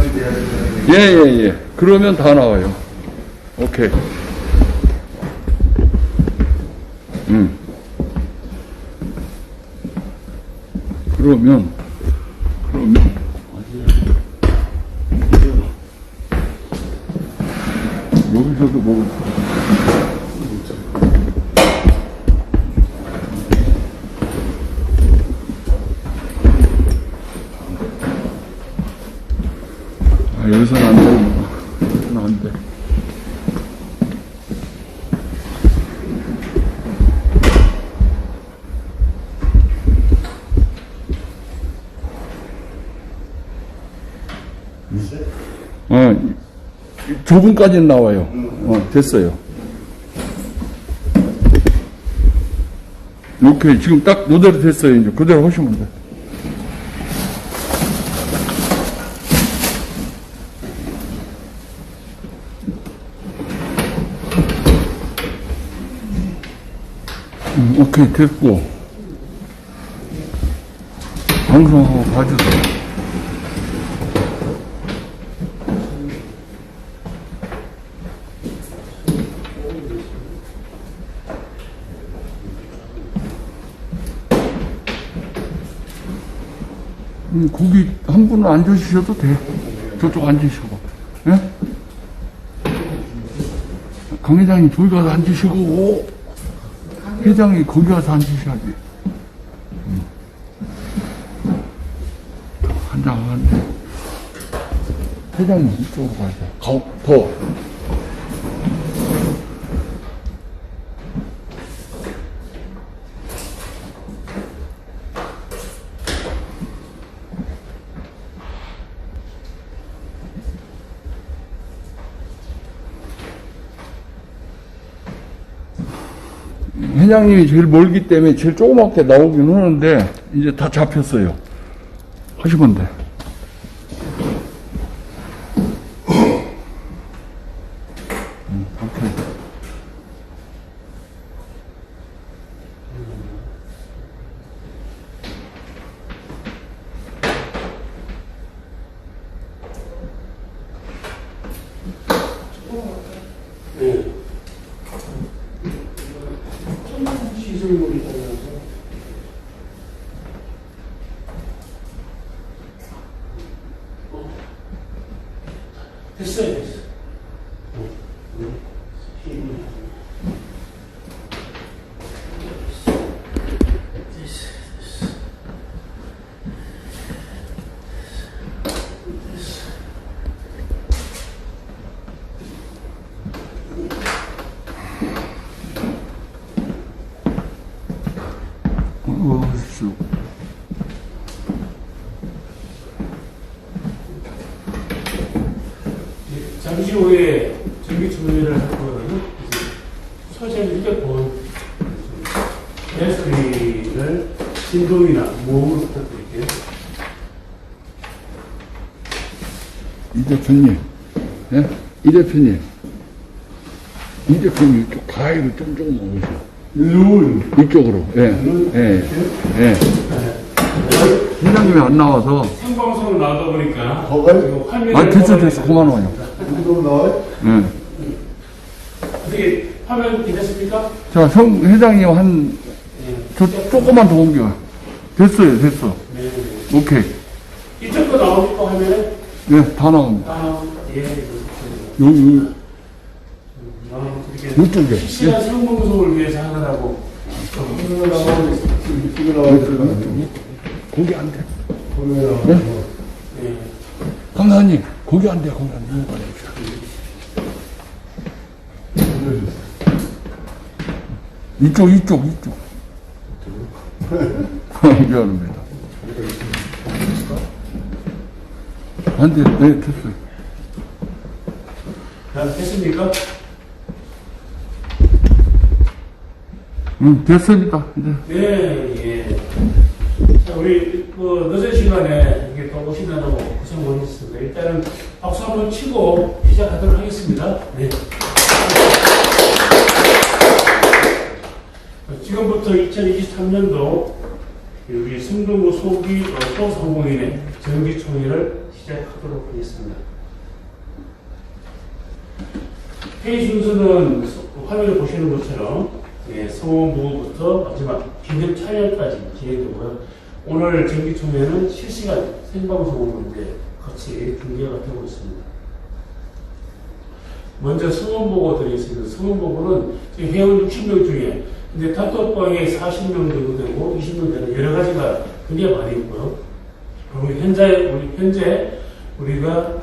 연관이 돼야 되는 예, 예, 예. 그러면 다 나와요. 오케이. 그러면, 여기서도 뭐, 여기서는 안 돼. 여기서는 안 돼. 좁은까지는 나와요. 됐어요. 오케이. 지금 딱 이대로 됐어요. 이제 그대로 하시면 돼. 오케이. 됐고. 방송하고 봐주세요. 거기 한 분은 앉으셔도 돼. 저쪽 앉으시고. 예? 강 회장님 저기 가서 앉으시고, 오, 회장이 거기 가서 앉으셔야지. 한 장 하는데. 회장님 이쪽으로 가야 돼. 더. 회장님이 제일 멀기 때문에 제일 조그맣게 나오긴 하는데 이제 다 잡혔어요. 하시면 돼. 오케이. 됐어요, 됐어. 잠시 후에 전기 충전을 할 거거든요. 소재를 이렇게 본 데스크를 진동이나 모음을 부탁드릴게요. 이 대표님, 예? 이 대표님, 이쪽 가위를 좀 먹으세요. 이쪽으로, 예. 회장님이 안 나와서. 생방송을 나오다 보니까. 화면이. 됐어. 그만 와요. 여기도 나와요? 예. 어떻게, 화면 괜찮습니까? 자, 회장님 조금만 더 옮겨. 됐어요. 네. 오케이. 이쪽도 나옵니까, 화면에? 예, 다 나옵니다. 예. 여기. 이쪽에. 실시간 생방송을 위해서 하느라고. 이쪽에 나와요. 거기 안 돼. 거기에 나와요. 네. 강사님, 거기 안 돼. 이쪽. 미안합니다. 안 돼. 네, 됐어요. 자, 됐습니까? 됐습니다. 네. 네, 예. 자, 우리, 늦은 시간에 이게 또 오신다고 고생 많으셨습니다. 일단은 박수 한번 치고 시작하도록 하겠습니다. 네. 지금부터 2023년도 우리 승동구 소상공인의 정기총회를 시작하도록 하겠습니다. 회의 순서는 화면을 보시는 것처럼 성원부부터 마지막 기념 촬영까지 진행되고요. 오늘 정기총회는 실시간 생방송으로인데 같이 중계가 되고 있습니다. 먼저 성원보고 드리겠습니다. 성원보고는 지금 회원 60명 중에 근데 단톡방에 40명 정도 되고 20명 되는 여러 가지가 굉장히 많이 있고요. 그리고 현재 우리가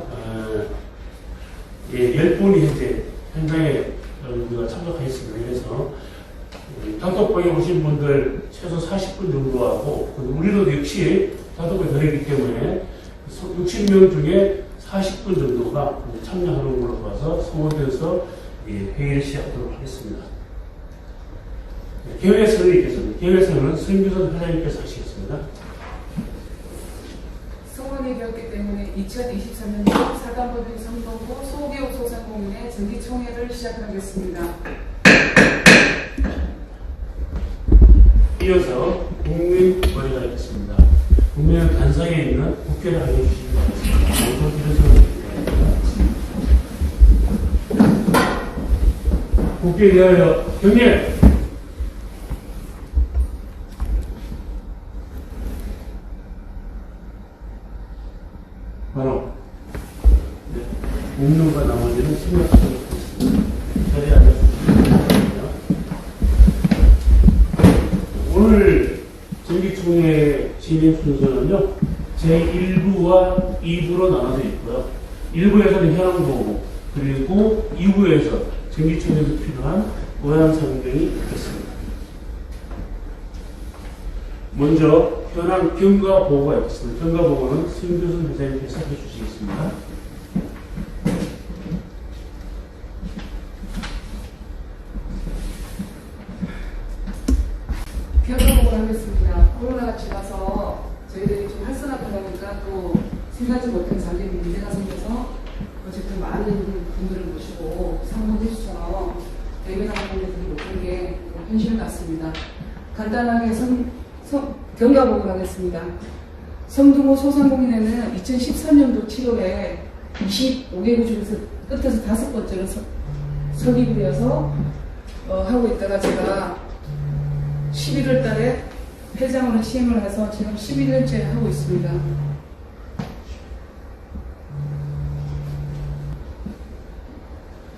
10분이 현장에 우리가 참석하겠습니다. 그래서 단톡방에 오신 분들 최소 40분 정도 하고 우리도 역시 단톡방에 들어있기 때문에 60명 중에 40분 정도가 참여하는 걸로 봐서 성원에서 회의를 시작하도록 하겠습니다. 개회선을 있겠습니다. 개회선은 선규선 회장님께서 하시겠습니다. 성원이 되었기 때문에 2023년도 사단법인 성동구 소기업 소상공인의 정기총회를 시작하겠습니다. 이어서 국민거래가 있겠습니다. 국민은 단상에 있는 국회를 알려주시기 바랍니다. 국회에 대하여 경례! 바로 공론과 나머지는 생각하도록 하겠습니다. 자리에 앉아주시기 바랍니다. 오늘 정기총회 진행 순서는요, 제1부와 2부로 나눠져 있고요. 1부에서는 현황 보고, 그리고 2부에서 정기총회에서 필요한 모양 설명이 있겠습니다. 먼저 현황 경과 보고가 있겠습니다. 경과 보고는 신교선 회장님께서 해주시겠습니다. 경과보고를 하겠습니다. 코로나가 지나서 저희들이 좀 활성화되다 보니까 또 생각지 못한 장애인 문제가 생겨서 어쨌든 많은 분들을 모시고 상봉해주셔서 대면한 분들이 못한 게 현실 같습니다. 간단하게 경과보고를 하겠습니다. 성동구 소상공인회는 2013년도 7월에 25개국 중에서 끝에서 5번째로 설립이 되어서 하고 있다가 제가 11월 달에 회장으로 시행을 해서 지금 11년째 하고 있습니다.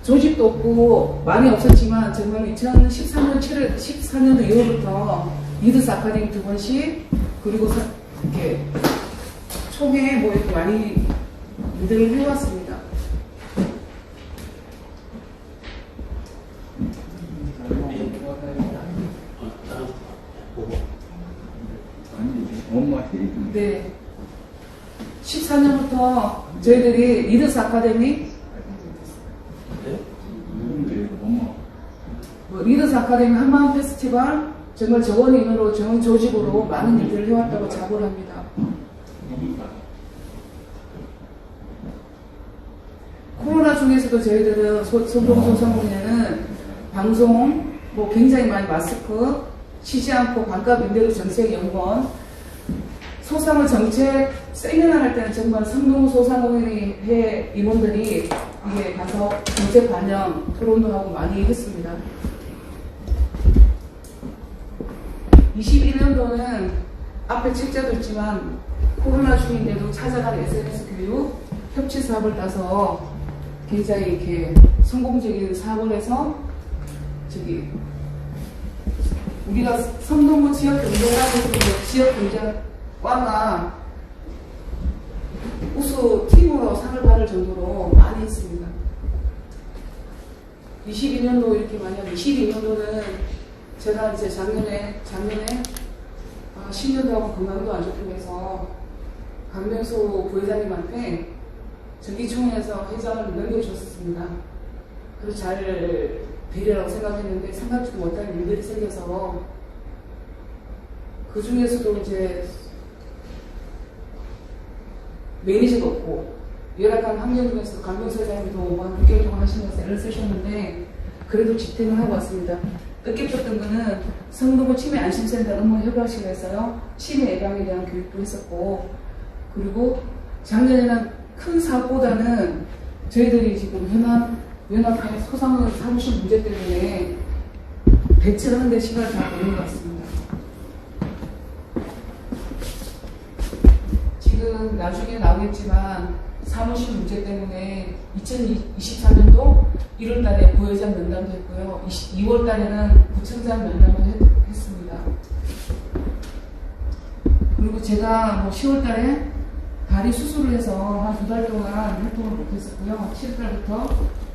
조직도 없고 많이 없었지만 정말 2014년도 2월부터 리더스 아카데미 2번씩 그리고 이렇게 총회 뭐 이렇게 많이 리더를 해왔습니다. 네. 14년부터 저희들이 리더스 아카데미 리더스 아카데미 한마음 페스티벌 정말 적은 인원으로 적은 조직으로 많은 일들을 해왔다고 자부를 합니다. 코로나 중에서도 저희들은 성동구 소상공인회는 방송 뭐 굉장히 많이 마스크 쉬지 않고 반값 임대료 정책 연구원 소상을 정책 세미나 할 때는 정말 성동구 소상공인회 임원들이 이게 가서 정책 반영 토론도 하고 많이 했습니다. 22년도는 앞에 책자도 있지만 코로나 중인데도 찾아간 SNS 교육 협치 사업을 따서 굉장히 이렇게 성공적인 사업을 해서 우리가 성동구 지역경제과에서 지역경제과가 우수 팀으로 상을 받을 정도로 많이 했습니다. 22년도 이렇게 많이 하면 22년도는 제가 이제 작년에 신년도하고 건강도 안 좋다고 해서 강명수 부회장님한테 정기총회에서 회장을 넘겨줬습니다. 그래서 잘 되리라고 생각했는데 생각지도 못할 일들이 생겨서 그 중에서도 이제 매니저도 없고 열악한 환경 중에서 강명수 회장님도 한 6개월 동안 하시면서 애를 쓰셨는데 그래도 집행을 하고 왔습니다. 뜻깊었던 거는 성동구 치매 안심센터 업무 협약실에서요 치매 예방에 대한 교육도 했었고 그리고 작년에는 큰 사고보다는 저희들이 지금 연합회 소상공인 사무실 문제 때문에 대처하는 데 시간이 다 걸린 것 같습니다. 지금 나중에 나오겠지만 사무실 문제 때문에 2023년도 1월달에 부회장 면담도 했고요. 2월달에는 부청장 면담을 했습니다. 그리고 제가 10월달에 다리 수술을 해서 한 2달 동안 활동을 못했었고요. 7월달부터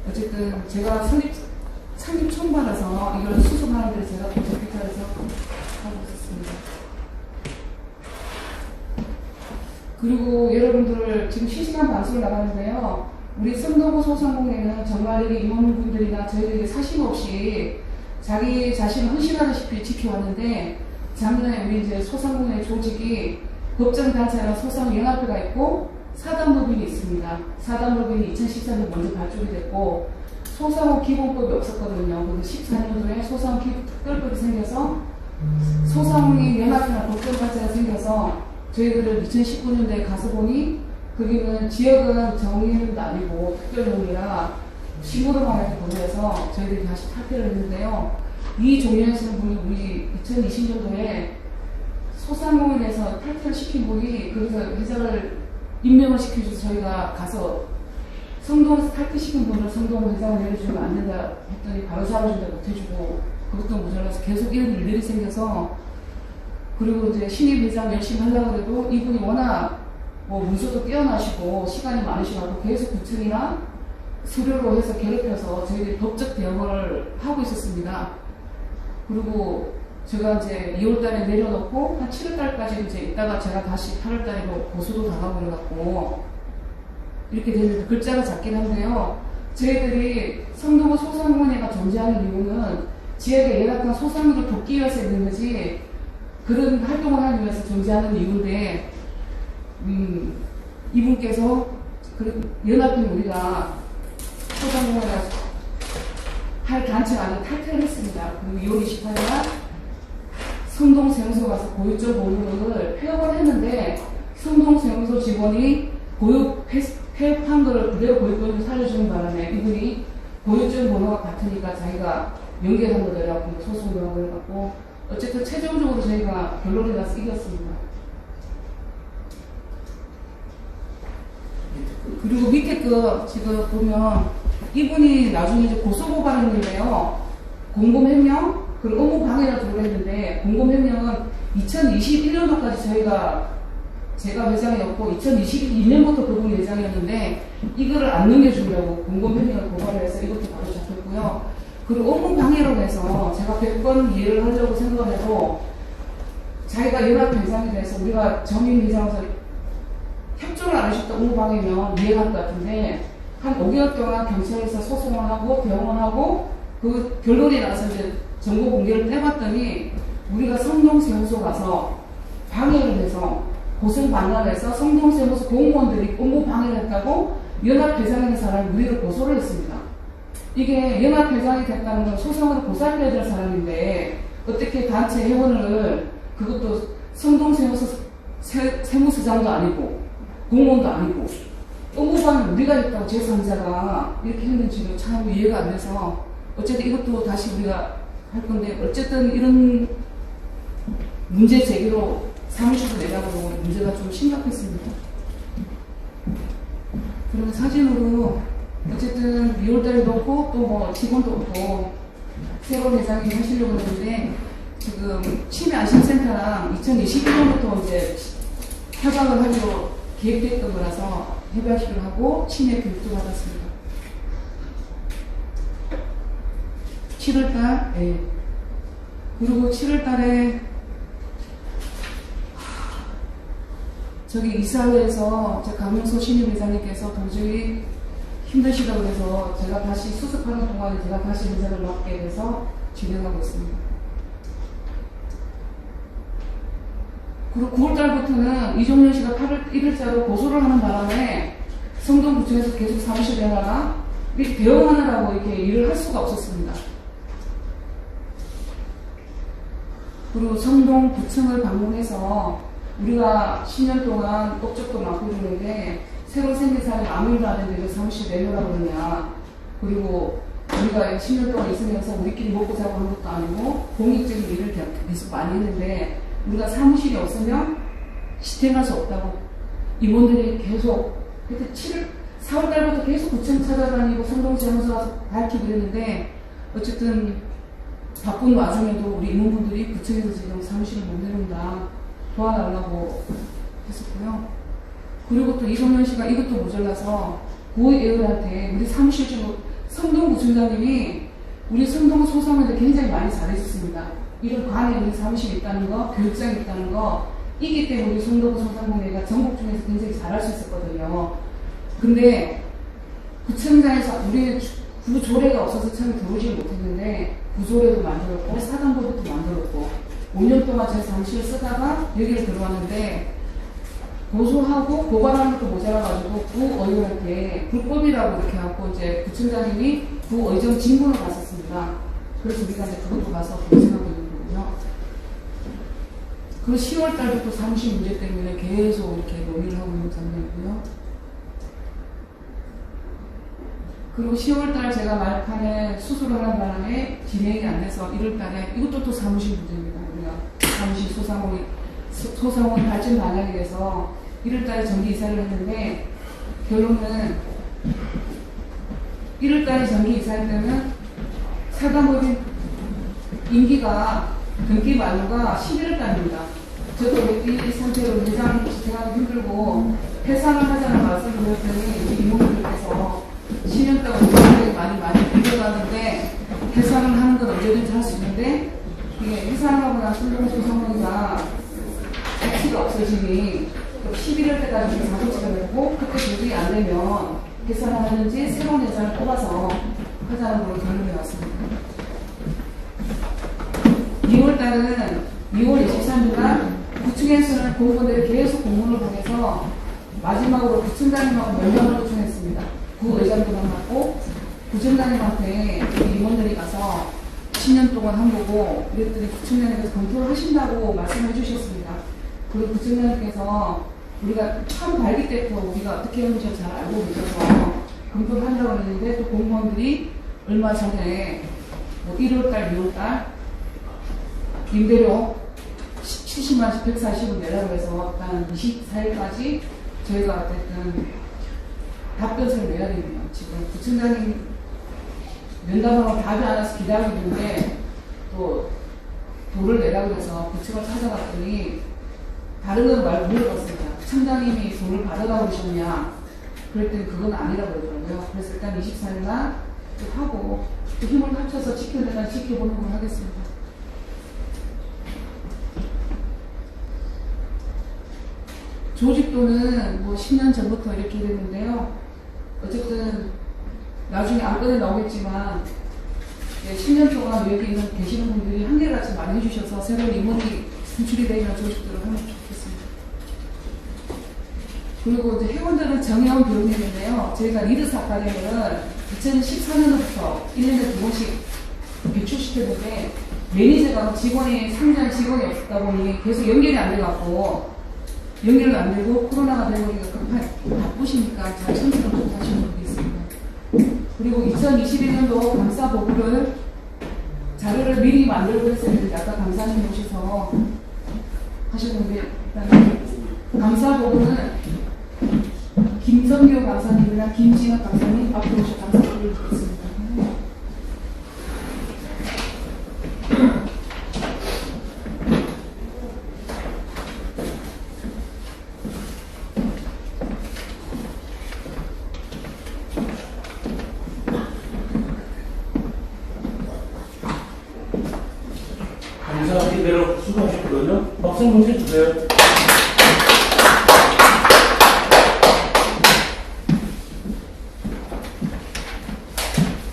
어쨌든 제가 상임 총받아서 이걸 수습하는 데 제가 도착기타에서 하고 있었습니다. 그리고 여러분들 지금 실시간 방송을 나가는데요. 우리 성동구 소상공인은 정말 여기 임원분들이나 저희들이 사심 없이 자기 자신을 헌신하다시피 지켜왔는데 작년에 우리 이제 소상공인의 조직이 법정단체랑 소상연합회가 있고 사단법인이 있습니다. 사단법인이 2014년 먼저 발족이 됐고 소상업 기본법이 없었거든요. 근데 14년도에 소상업 특별법이 생겨서 소상공인 연합회나 법정단체가 생겨서 저희들은 2019년도에 가서 보니 거기는 지역은 정의는 아니고 특별법이라 신고도만 이렇게 보내서 저희들이 다시 탈퇴를 했는데요. 이 종료하시는 분이 우리 2020년도에 소상공인에서 탈퇴를 시킨 분이 거기서 회장을 임명을 시켜줘서 저희가 가서 성동에서 탈퇴시킨 분을 성동 회장을 내려주면 안 된다 했더니 바로 잡아준다 못해주고 그것도 모자라서 계속 이런 일들이 생겨서 그리고 이제 신입 회장 열심히 하려고 해도 이분이 워낙 문서도 뛰어나시고 시간이 많으시고 계속 구청이나 수료로 해서 괴롭혀서 저희들이 법적 대응을 하고 있었습니다. 그리고 제가 이제 2월달에 내려놓고 한 7월달까지 이제 있다가 제가 다시 8월달에 고소도 당하고 이렇게 됐는데 글자가 작긴 한데요. 저희들이 성동구 소상공인회가 존재하는 이유는 지역에 연합한 소상공인을 돕기 위해서 있는 거지 그런 활동을 하기 위해서 존재하는 이유인데 이분께서 연합인 우리가 소상공인회가 할 단체가 아니라 탈퇴를 했습니다. 그리고 2월 28일날 성동세무서 가서 고유증 보호를 폐업을 했는데 성동세무서 직원이 폐업한 거를 그대로 고유권을 살려주는 바람에 이분이 고유증 번호가 같으니까 자기가 연계한 거더라고 소송을 하고 해갖고 어쨌든 최종적으로 저희가 결론이 나서 이겼습니다. 그리고 밑에 거 지금 보면 이분이 나중에 이제 고소고발했는데요. 공범해명 그리고 업무방해라 들어했는데 공범해명은 2021년도까지 제가 회장이었고 2022년부터 그분이 회장이었는데 이거를 안 넘겨주려고 공범해명을 고발을 해서 이것도 바로 잡혔고요. 그리고 업무방해로 해서 제가 100번 이해를 하려고 생각을 해도 자기가 연합회장이 돼서 우리가 정인회장에서 협조를 안 하셨다 업무방해면 이해가 할 것 같은데 한 5개월 동안 경찰에서 소송을 하고 병원을 하고 그 결론이 나서 이제 정보 공개를 해봤더니 우리가 성동세무서 가서 방해를 해서 고성방관해서 성동세무서 공무원들이 업무 방해를 했다고 연합회장인 사람이 우리를 고소를 했습니다. 이게 연합회장이 됐다는 건 소송으로 고소해야 될 사람인데 어떻게 단체 회원을 그것도 성동세무서 세무서장도 아니고 공무원도 아니고 업무방해 우리가 했다고 제3자가 이렇게 했는지는 참 이해가 안 돼서 어쨌든 이것도 다시 우리가 할 건데 어쨌든 이런 문제 제기로 사무실도 내다보고 문제가 좀 심각했습니다. 그리고 사진으로 어쨌든 2월달에 넣고 또 직원도 없고 새로운 회장이 하시려고 했는데 지금 치매안심센터랑 2021년부터 이제 협약을 하기로 계획됐던 거라서 협약식을 하고 치매 교육도 받았습니다. 7월달, 네. 그리고 7월달에 저기 이사회에서 강명소 신임회장님께서 도저히 힘드시다고 해서 제가 다시 수습하는 동안에 제가 다시 회장을 맡게 돼서 진행하고 있습니다. 그리고 9월달부터는 이종렬 씨가 8월 1일자로 고소를 하는 바람에 성동구청에서 계속 사무실 내다가 이렇게 대응하느라고 이렇게 일을 할 수가 없었습니다. 그리고 성동구청을 방문해서 우리가 10년 동안 업적도 맡고 있는데 새로 생긴 사람이 아무 일도 안 했는데 왜 사무실 내놓으라고 그러냐. 그리고 우리가 10년 동안 있으면서 우리끼리 먹고 자고 한 것도 아니고 공익적인 일을 계속 많이 했는데 우리가 사무실이 없으면 지탱할 수 없다고 임원들이 계속 그때 4월 달부터 계속 구청 찾아다니고 성동지원소 와서 밝히고 그랬는데 어쨌든 바쁜 와중에도 우리 임원분들이 구청에서 지금 사무실을 못 내놓는다 도와달라고 했었고요. 그리고 또 이성현 씨가 이것도 모자라서 구의회원한테 우리 사무실 중 성동구청장님이 우리 성동 소상원들 굉장히 많이 잘해줬습니다. 이런 관에 우리 사무실이 있다는 거, 교육장이 있다는 거 이기 때문에 우리 성동 소상원회가 전국 중에서 굉장히 잘할 수 있었거든요. 근데 구청장에서 우리 구조례가 없어서 처음에 들어오지 못했는데 구조례도 만들었고 사단법도 만들었고 5년 동안 제 사무실을 쓰다가 여기를 들어왔는데 고소하고 고발하는 것도 모자라가지고 구의원한테 불법이라고 이렇게 하고 이제 구청장님이 구의정 진문을 갔었습니다. 그래서 우리가 이제 그것도 가서 고생하고 있는 거고요. 그리고 10월 달부터 사무실 문제 때문에 계속 이렇게 논의를 하고 있는 장면이고요. 그리고 10월달 제가 말판에 수술을 하는 바람에 진행이 안 돼서 1월달에 이것도 또 사무실 문제입니다. 우리가 사무실 소상원 발전 방향에 대해서 1월달에 정기 이사를 했는데 결론은 1월달에 정기 이사할 때는 사과법인 임기가 등기 만료가 11월달입니다. 저도 이 상태로 회장 지탱하기 힘들고 해산을 하자는 말씀을 드렸더니 우리 임원분들께서 10년 동안 굉장히 많이 빌려가는데 해산을 하는 건 언제든지 할 수 있는데 이게 해산하고 난 성동소상원이가 액티가 없어지니 11월 때까지 자동차가 되고 그때 조직이 안 되면 해산을 하는지 새로운 회장을 뽑아서 하자는 걸로 결론이 왔습니다. 2월 달은 2월 23일날 구청에서는 공무원들이 계속 공문을 보내서 마지막으로 구청장님하고 면담을 요청했습니다. 구의장도 만났고 구청장님한테 임원들이 가서 10년 동안 한 거고 그랬더니 구청장님께서 검토를 하신다고 말씀해 주셨습니다. 그리고 구청장님께서 우리가 처음 발기 때부터 우리가 어떻게 하는지 잘 알고 계셔서 검토를 한다고 했는데 또 공무원들이 얼마 전에 뭐 1월달, 2월달 임대료 70만씩 140원 내라고 해서 한 24일까지 저희가 어쨌든 답변서를 내야 됩니다. 지금 구청장님 면담하고 답이 안 와서 기다리고 있는데 또 돈을 내라고 해서 구청을 찾아갔더니 다른 건 말 물어봤습니다. 청장님이 돈을 받아가고 오셨냐? 그랬더니 그건 아니라고 그러더라고요. 그래서 일단 24일날 하고 또 힘을 합쳐서 지켜내다 지켜보는 걸 하겠습니다. 조직도는 뭐 10년 전부터 이렇게 됐는데요. 어쨌든 나중에 안건에 나오겠지만 10년 동안 여기 있는 계시는 분들이 한결같이 많이 해주셔서 새로운 임원이 선출이 되면 조직도를 하면 좋겠습니다. 그리고 이제 회원들은 정혜원 배우님인데요. 저희가 리더스 아카데미를 2014년부터 1년에 2번씩 배출시켰는데 매니저가 직원이 상장 직원이 없다 보니 계속 연결이 안 돼갖고 연결도 안 되고 코로나가 되고 바쁘시니까 잘 참석을 못 하시는 분이 있습니다. 그리고 2021년도 감사 보고를 자료를 미리 만들고 했었는데 아까 감사님 오셔서 하셨는데 일단 감사 보고는 김성교 감사님이나 김진학 감사님 앞으로 오셔서 감사 보고를 드리겠습니다. 감사하신 대로 수고하셨거든요. 박수 한번 해주세요.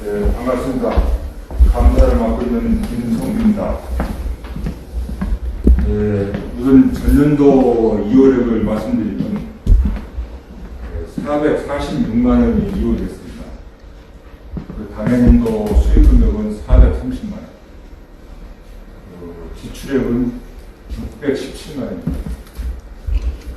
네, 반갑습니다. 감사를 맡고 있는 김성규입니다. 네, 우선 전년도 2월액을 말씀드리면 446만 원이 이용됐습니다. 당해년도 수익 금액은 430만 원. 지출액은 617만 원입니다.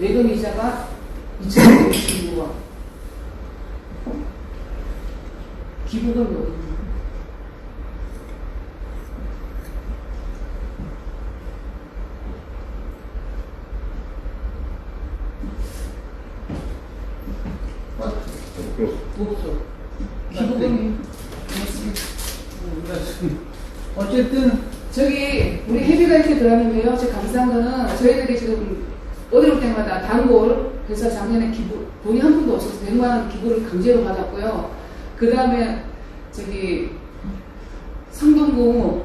예금 이자가 2,226원. 기부금이 어디 있나요? 없죠. 기부금이 없습니다. 어쨌든 저기 우리 회비가 이렇게 들어가는데요. 제 감사한 거는 저희들이 지금 어려울 때마다 단골 회사 작년에 기부 돈이 한 푼도 없어서 100만 원 기부를 강제로 받았고요. 그 다음에 저기 성동구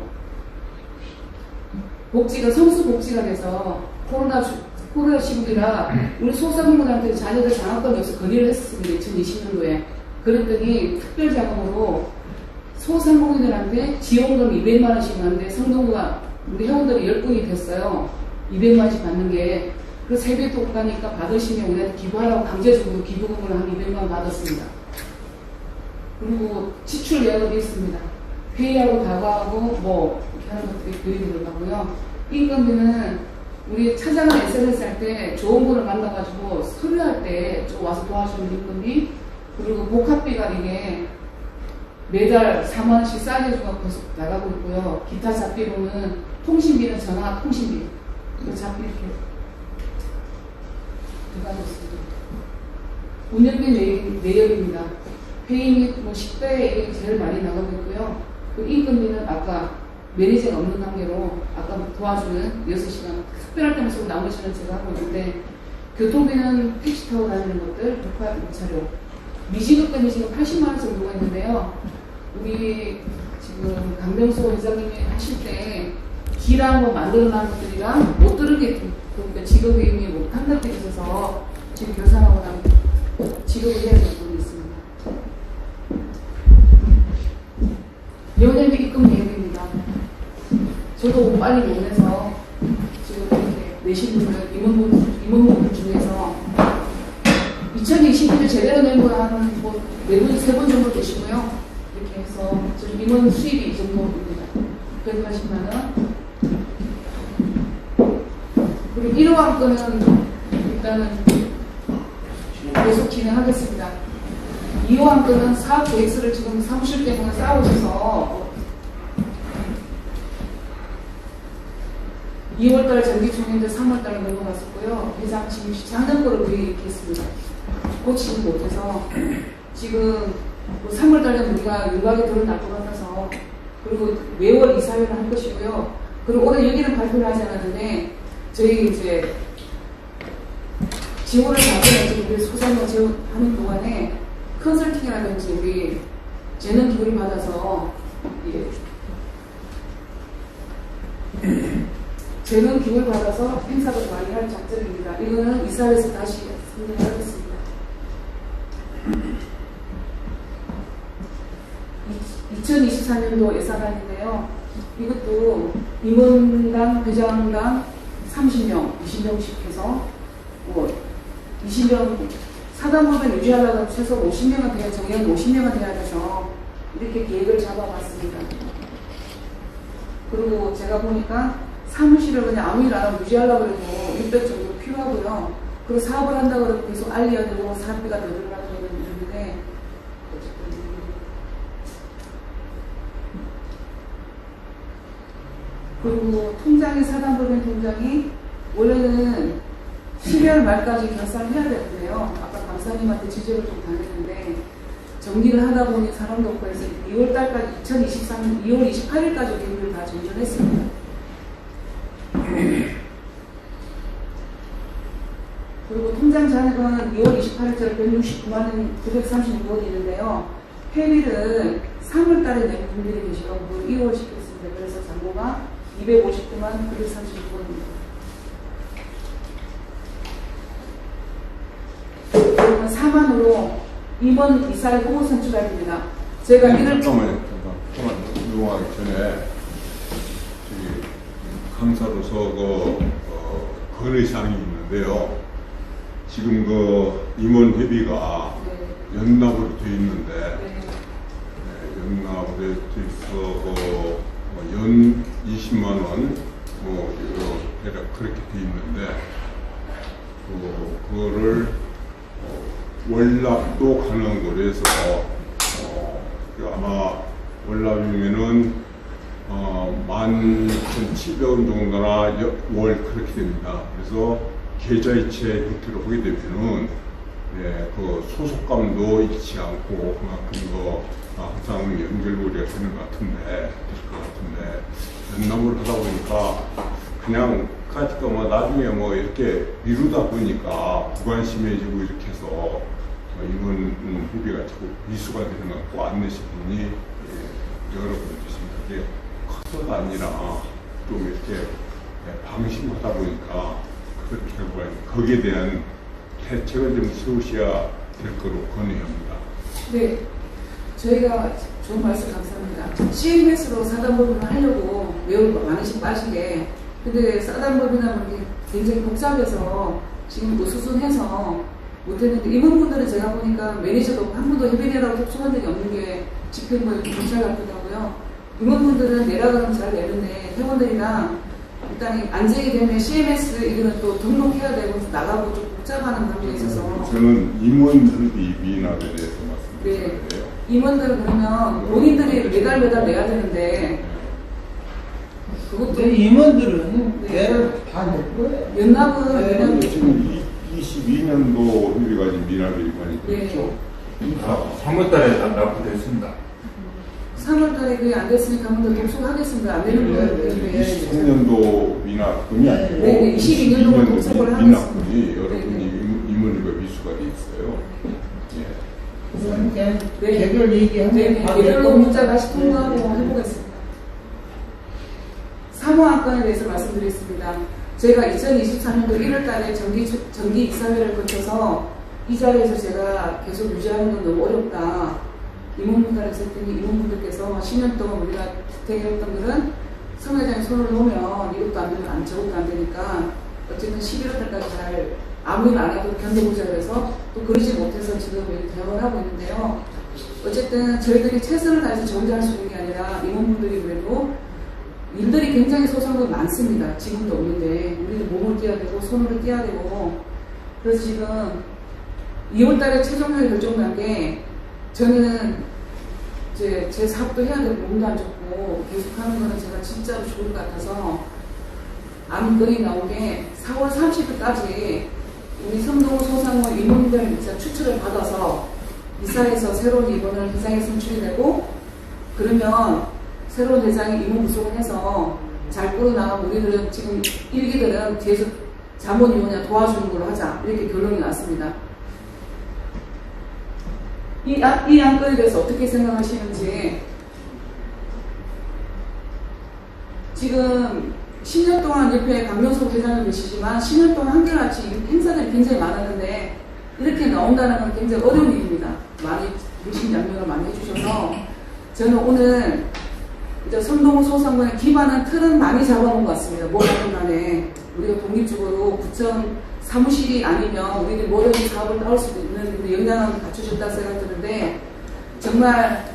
복지가 성수복지가 돼서 코로나 시국이라 우리 소상공인한테 자녀들 장학금이 없어 건의를 했었습니다. 2020년도에. 그랬더니 특별 자금으로 소상공인들한테 지원금 200만 원씩 받는데 성동구가 우리 회원들이 10분이 됐어요. 200만 원씩 받는 게. 그래서 세뱃돈 가니까 받으시면 우리한테 기부하라고 강제적으로 기부금을 한 200만 원 받았습니다. 그리고 지출 예약도 있습니다. 회의하고 다가하고 뭐 이렇게 하는 것들이 교육이 들어가고요. 인건비는 우리 찾아가는 SNS 할 때 좋은 분을 만나가지고 서류할 때 좀 와서 도와주는 인건비, 그리고 복합비가 이게 매달 4만 원씩 싸게 주고 계속 나가고 있고요. 기타 잡비로는 통신비는 전화 통신비 그 잡비 이렇게 들어가고 있습니다. 운영비 내역입니다. 회의 및 뭐 식대 제일 많이 나가고 있고요. 그 인건비는 아까 매니저가 없는 관계로 아까 도와주는 6시간 특별할 때만 쓰고 나머지는 제가 하고 있는데, 교통비는 택시 타고 다니는 것들, 독화 차료, 미지급금이 지금 80만 원 정도가 있는데요. 우리 지금 강병수 회장님이 하실 때 기랑 뭐 만들어놓은 것들이랑 못 들은 그러니까 직업이 못한 것들이 있어서 지금 교사하고 직업을 해야 될 부분이 있습니다. 연회비 입금 계획입니다. 저도 빨리 못 내서 지금 이렇게 내신 분들, 임원분들 중에서 2020년에 제대로 낸 거 한 뭐, 4분, 3분 정도 되시고요. 이렇게 해서 지금 임원 수입이 이 정도입니다. 180만원. 그리고 1호 건은 일단은 계속 진행하겠습니다. 2호 건은 사업 계획서를 지금 사무실 때문에 싸우셔서 2월달 정기총회인데 3월달에 넘어갔었고요. 회장 지금 작년 거를 계획했습니다. 고치지 못해서 지금 3월달에 우리가 윤곽에 들어날 것 같아서, 그리고 매월 이사회를 할 것이고요. 그리고 올해 여기는 발표를 하지 않았는데 저희 이제 지원을 받으면 우리 소상공 지원하는 동안에 컨설팅이라든지 우리 재능 기부를 받아서 재능 기부를 받아서 행사도 많이 할 작전입니다. 이거는 이사회에서 다시 선정하겠습니다. 2024년도 예산안인데요. 이것도 임원당, 회장당 30명, 20명씩 해서 뭐 20명 사단법을 유지하려면 최소 50명은 돼야, 정년 50명은 돼야 돼서 이렇게 계획을 잡아봤습니다. 그리고 제가 보니까 사무실을 그냥 아무 일 안 하고 유지하려고 해도 600 정도 필요하고요. 그리고 사업을 한다고 해도 계속 알려야 되고 사업비가 더 들어가고 있는데, 그리고 통장의 사단법인 통장이 원래는 12월 말까지 결산을 해야 되는데요. 아까 감사님한테 지적을 좀 당했는데 정리를 하다 보니 사람도 없고 해서 2월달까지 2023년 2월 28일까지 계획을 다 정리했습니다. 그리고 통장 잔액은 2월 28일자로 169만 원 936원이 있는데요. 회비를 3월달에 내는 분들이 계시고 2월 시켰습니다. 그래서 잔고가 259만 936원입니다. 그러면 4만으로 임원 이사회 후보 선출합니다. 제가 이를 잠깐만 넘어가기 전에 저기 강사로서 건의사항이 있는데요. 지금 임원 회비가 연납으로 되어 있는데 연납으로 되어 있어 연 20만 원 대략 그렇게 되어 있는데 그거를 월납도 가능한 거로 해서 아마 월납이면은 11,700원 정도나 월 그렇게 됩니다. 그래서 계좌이체 형태로 하게 되면은 그 소속감도 잃지 않고 그만큼 항상 연결고리가 되는 것 같은데 연납을 하다 보니까 그냥 까짓거 나중에 이렇게 미루다 보니까 무관심해지고 이렇게 해서 이번 회비가 자꾸 미수가 되는 것 같고 안 내신 분이 여러분들 생각에 커서가 아니라 좀 이렇게 방심하다 보니까 그렇게 하고 거기에 대한 대책을 좀 세우셔야 될 거로 건의합니다. 네, 저희가 좋은 말씀 감사합니다. CMS로 사단법인을 하려고 매우 많으신 빠지게, 근데 사단법인하는 게 굉장히 복잡해서 지금 수순해서 못했는데, 임원분들은 제가 보니까 매니저도 한 번도 협의회라고 접촉한 적이 없는 게 집행부 경찰 같기도 하고요. 임원분들은 내라 그러면 잘 내는데 회원들이랑 일단 안정이 되면 CMS 이거는 또 등록해야 되고 나가고 좀 복잡한 부분이 있어서 저는 임원 설비 미납에 대해서 말씀드려요. 네. 임원들은 그러면 본인들이 매달 내야 되는데 그것도 근데 임원들은 네. 내를 다 낼 거예요. 연납은 네. 그냥 지금 22년도 회비가 지금 미납에 일반이 네. 됐죠. 3월달에 납부됐습니다. 3월달에 그게 안 됐으니까 한번 더 독촉하겠습니다. 안 되는 거예요. 23년도 미납금이 아니고 네, 22년도 독촉을 하겠습니다. 미납금이 여러분이 임원료가 미수가 돼 있어요. 그건 그냥 네. 개별 얘기하면 네, 다 개별로 될 문자 겁니다. 다시 통보하고 해보겠습니다. 사무안건에 대해서 말씀드리겠습니다. 저희가 2024년도 1월달에 정기 이사회를 거쳐서 이 자리에서 제가 계속 유지하는 건 너무 어렵다. 임원분들에서 했더니 임원분들께서 10년 동안 우리가 대기했던 것은 성회장에 손을 놓으면 이것도 안 되면 저것도 안 되니까 어쨌든 11월달까지 잘 아무리 안 해도 견뎌보자 그래서 또 그러지 못해서 지금 이렇게 대응을 하고 있는데요. 어쨌든 저희들이 최선을 다해서 저 혼자 할 수 있는 게 아니라 임원분들이 그래도 일들이 굉장히 소소한 건 많습니다. 지금도 없는데 우리도 몸을 떼야 되고 손으로 떼야 되고 그래서 지금 2월달에 최종적으로 결정난 게 저는 제 사업도 해야 되고 몸도 안 좋고 계속하는 거는 제가 진짜로 좋을 것 같아서 안건이 나온 게 4월 30일까지 우리 성동호 소상무 임원들 추천을 받아서 이사에서 새로운 임원을 회장에 선출이 되고 그러면 새로운 회장이 임원 구성을 해서 잘 끌어나가고 우리들은 지금 일기들은 계속 자문위원회 도와주는 걸로 하자 이렇게 결론이 났습니다. 이 안건에 대해서 어떻게 생각하시는지 지금 10년 동안 옆에 강명석 회장님 계시지만 10년 동안 한결같이 행사들이 굉장히 많았는데 이렇게 나온다는 건 굉장히 어려운 일입니다. 많이 물씬 양면을 많이 해주셔서 저는 오늘 이제 성동호 소상공인 기반한 틀은 많이 잡아놓은 것 같습니다. 뭐라든 간에 우리가 독립적으로 구청 사무실이 아니면 우리들이 뭐든지 사업을 따올 수도 있는 역량을 갖추셨다고 생각드는데 정말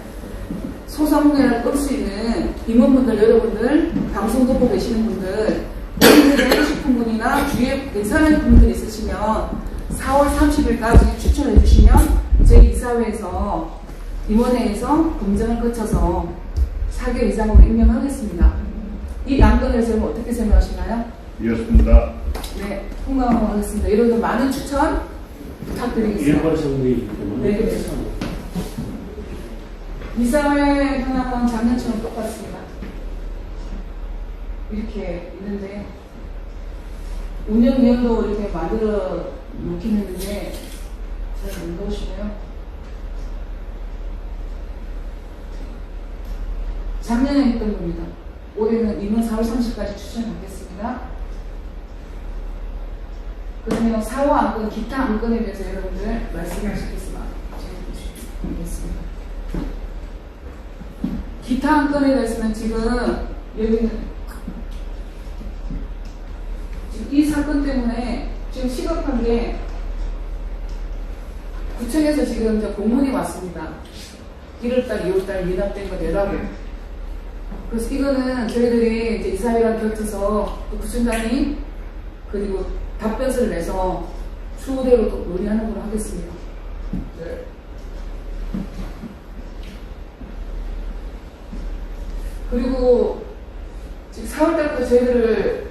소상공인을 끌 수 있는 임원분들 여러분들 방송 듣고 계시는 분들 본인들이 하고 싶은 분이나 주위에 괜찮은 분들 있으시면 4월 30일까지 추천해 주시면 저희 이사회에서 임원회에서 검증을 거쳐서 4개 이상으로 임명하겠습니다. 이 안건에 대해서 어떻게 생각하시나요? 이었습니다. 네, 통과하도록 하겠습니다. 여러분들 많은 추천 부탁드리겠습니다. 일반 정리이기 때문에 네. 이사회 현황은 작년처럼 똑같습니다. 이렇게 있는데 운영위원도 이렇게 만들어 놓긴 했는데 잘 못 넣으시네요. 작년에 했던 겁니다. 올해는 임원 4월 30일까지 추천하겠습니다. 그러면 사후 안건, 기타 안건에 대해서 여러분들 말씀하시겠습니다. 기타 안건에 대해서는 지금 여기는 지금 이 사건 때문에 지금 시급한 게 구청에서 지금 이제 공문이 왔습니다. 1월달, 2월달 미납된 거 내라고. 그래서 이거는 저희들이 이제 이사회랑 겹쳐서 구청장이 그리고 답변서를 내서 추후대로 또 논의하는 걸로 하겠습니다. 그리고 지금 4월달부터 저희들을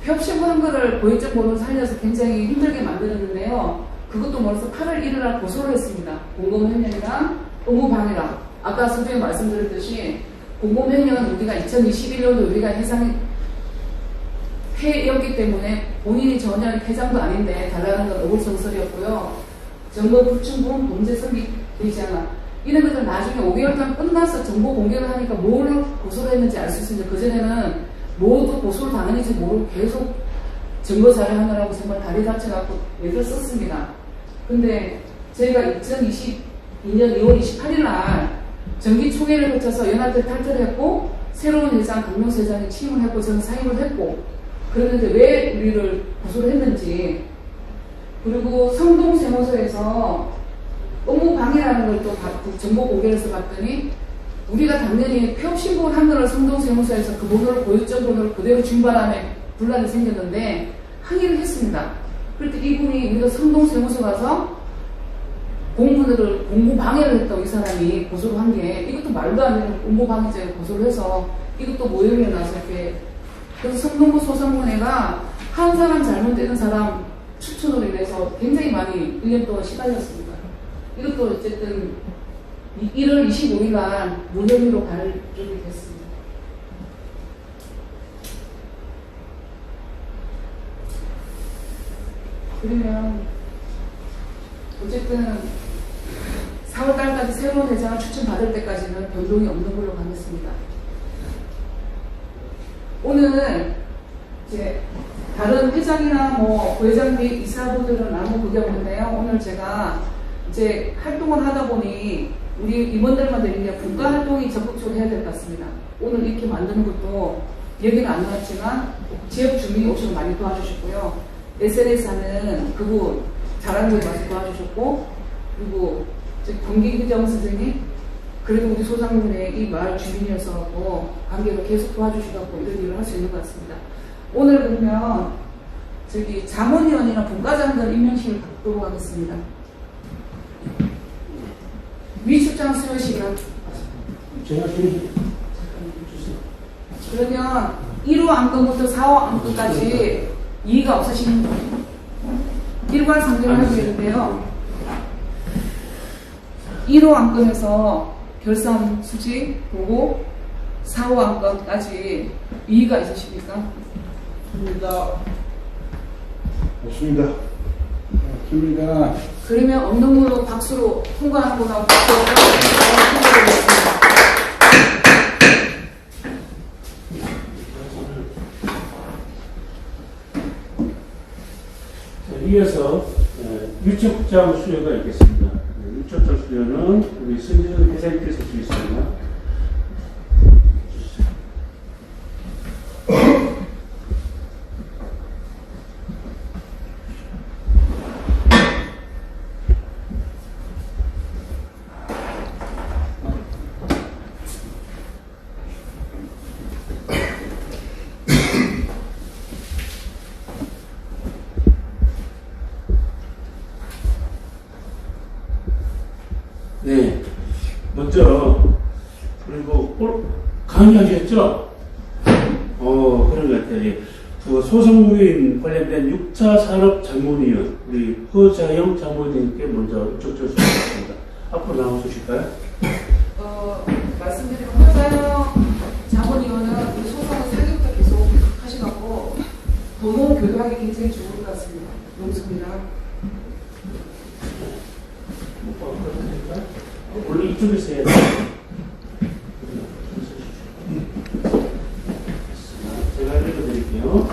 폐업신고한 거를 고액정보로 살려서 굉장히 힘들게 만들었는데요. 그것도 멀어서 8월 1일 날 고소를 했습니다. 공공횡령이랑 업무방해랑. 아까 선생님 말씀드렸듯이 공공횡령은 우리가 2021년도 우리가 폐였기 때문에 본인이 전혀 회장도 아닌데 달라는 건 어불성설이었고요. 정보 불충분, 범죄 성립되지 않아. 이런 것들 나중에 5개월 동안 끝나서 정보 공개를 하니까 뭘 고소를 했는지 알 수 있습니다. 그전에는 모두 고소를 당했는지 모르고 계속 증거 자료 하느라고 정말 다리 다쳐갖고 애들 썼습니다. 근데 저희가 2022년 2월 28일 날 정기 총회를 거쳐서 연합회 탈퇴했고 새로운 회장, 강명수 회장이 취임을 했고 저는 사임을 했고 그런데 왜 우리를 고소를 했는지 그리고 성동세무서에서 업무 방해라는 걸 또 정보 공개해서 봤더니 우리가 당연히 폐업 신고를 한 거를 성동세무서에서 그 번호를 고유점 번호를 그대로 준 바람에 분란이 생겼는데 항의를 했습니다. 그럴 때 이분이 우리가 성동세무서 가서 공무 방해를 했다고 이 사람이 고소를 한 게 이것도 말도 안 되는 업무 방해죄에 고소를 해서 이것도 모형이 나서 이렇게 그래서 성동구 소상공인회가 한 사람 잘못되는 사람 추천으로 인해서 굉장히 많이 1년 동안 시달렸습니다. 이것도 어쨌든 1월 25일 날 무혐의로 발족이 됐습니다. 그러면 어쨌든 4월달까지 새로운 회장을 추천받을 때까지는 변동이 없는 걸로 가겠습니다. 오늘 이제 다른 회장이나 뭐 부회장 및 이사분들은 아무 그게 없는데요. 오늘 제가 이제 활동을 하다 보니 우리 임원들만 되는 분과 활동이 적극적으로 해야 될 것 같습니다. 오늘 이렇게 만드는 것도 여기는 안 나왔지만 지역 주민이 오셔서 많이 도와주셨고요. SNS 하는 그분 잘하는 거에 와서 도와주셨고 그리고 경기기정 선생님 그래도 우리 소상공인의 이 마을 주민이어서 관계로 계속 도와주시고 이런 일을 할 수 있는 것 같습니다. 오늘 그러면 저기 자문위원이나 분과장들 임명식을 갖도록 하겠습니다. 위출장 수여식이랑 제가 좀 그러면 1호 안건부터 4호 안건까지 이의가 없으신 분 일괄 상정을 하게 되는데요. 1호 안건에서 결산 수지 보고 4호 안건까지 이의가 있으십니까? 없습니다. 없습니다. 그러면 없는 걸로 박수로 통과하는 거라고 통과드리겠습니다. 이어서 유축장 수여가 있겠습니다. 유축장 수여는 우리 승진 회장님께서 주시겠습니다. 네, 먼저 그리고 강의하셨죠? 그런 것 같아요. 예. 그 소상공인 관련된 6차 산업 자문위원 우리 허자영 자문위원님께 먼저 이쪽 주시겠습니다. 앞으로 나와주실까요? 말씀드린 허자영 자문위원은 우리 소상을 사기부터 계속 하셔갖고 번호 교류하기 굉장히 좋을 것 같습니다. 용수입니다. 원래 이쪽에서 해야 돼요. 제가 읽어드릴게요.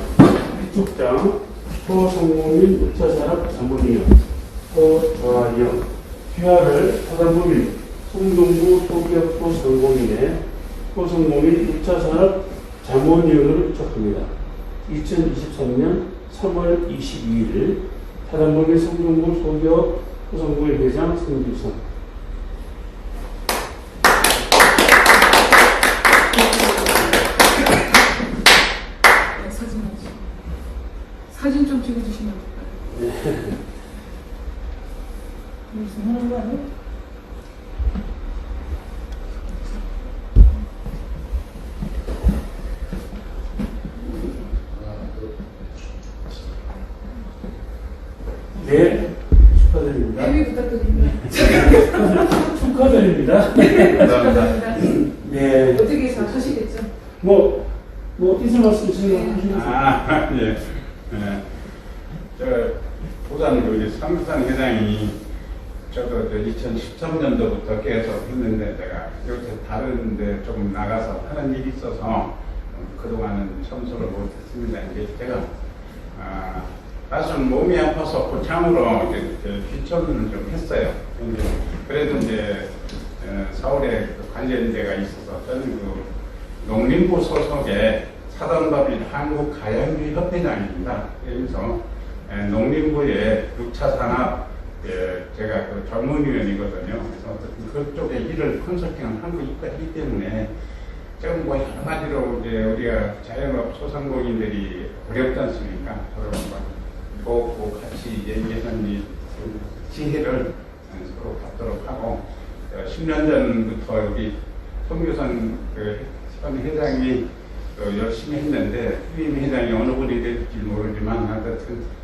이쪽장 소상공인 6차 산업 자문위원 허좌영 귀하를 사단법인 송동구 소기업 소상공인의 소상공인 6차 산업 자문위원으로 위촉합니다. 2023년 3월 22일 사단법인 송동구 소기업 소상공인 회장 성규선 사진 좀 찍어주시면 될까요? 네. 무슨 하는 거 아니야? 네, 축하드립니다. 예비 부탁드립니다. 축하드립니다. 축하드립니다. 네, 어떻게 잘 하시겠죠? 뭐 어디서 말씀하시는 아, 예. 예. 저, 부산 그 삼산 회장이 저도 2013년도부터 계속 했는데 제가 요새 다른 데 조금 나가서 하는 일이 있어서 그동안은 참석을 못했습니다. 이제 제가, 사실은 몸이 아파서 고창으로 귀청을 좀 했어요. 근데 그래도 이제 서울에 관련대가 있어서 저는 그 농림부 소속의 사단법인 한국가연주협회장입니다. 그래서 농림부의 6차 산업 제가 그 전문위원이거든요. 그래서 그쪽에 일을 컨설팅을 하고 있기 때문에 지금 뭐 여러 가지로 이제 우리가 자영업 소상공인들이 어렵지 않습니까? 서로 돕고 같이 얘기하는 이 지혜를 서로 받도록 하고 10년 전부터 여기 송교선 현 회장이 열심히 했는데 후임 회장이 어느 분이 될지 모르지만 하여튼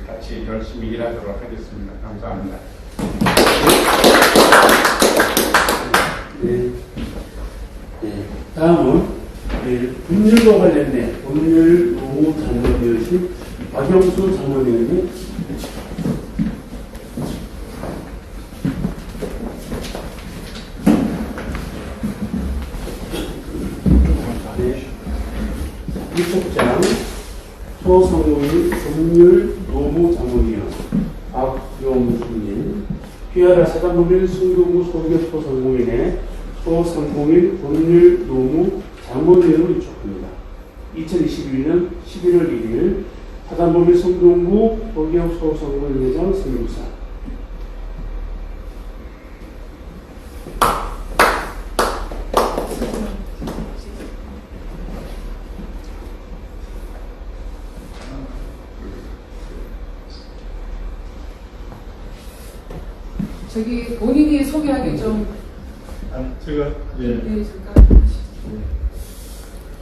같이 열심히 일하도록 하겠습니다. 감사합니다. 네. 다음은 법률과 관련된 법률 노무 장관이신 박영수 장관님이 이촉장 소상공인 법률 노무 장관이요 박영수님, 휘하라 사단법인 송동구 소기업 소상공인의 소상공인 법률 노무 장관위원으로 이촉합니다. 2021년 11월 1일 사단법인 송동구 소기업 소상공인 회장 승인사. 저기 본인이 소개하기 좀. 제가 네, 잠깐.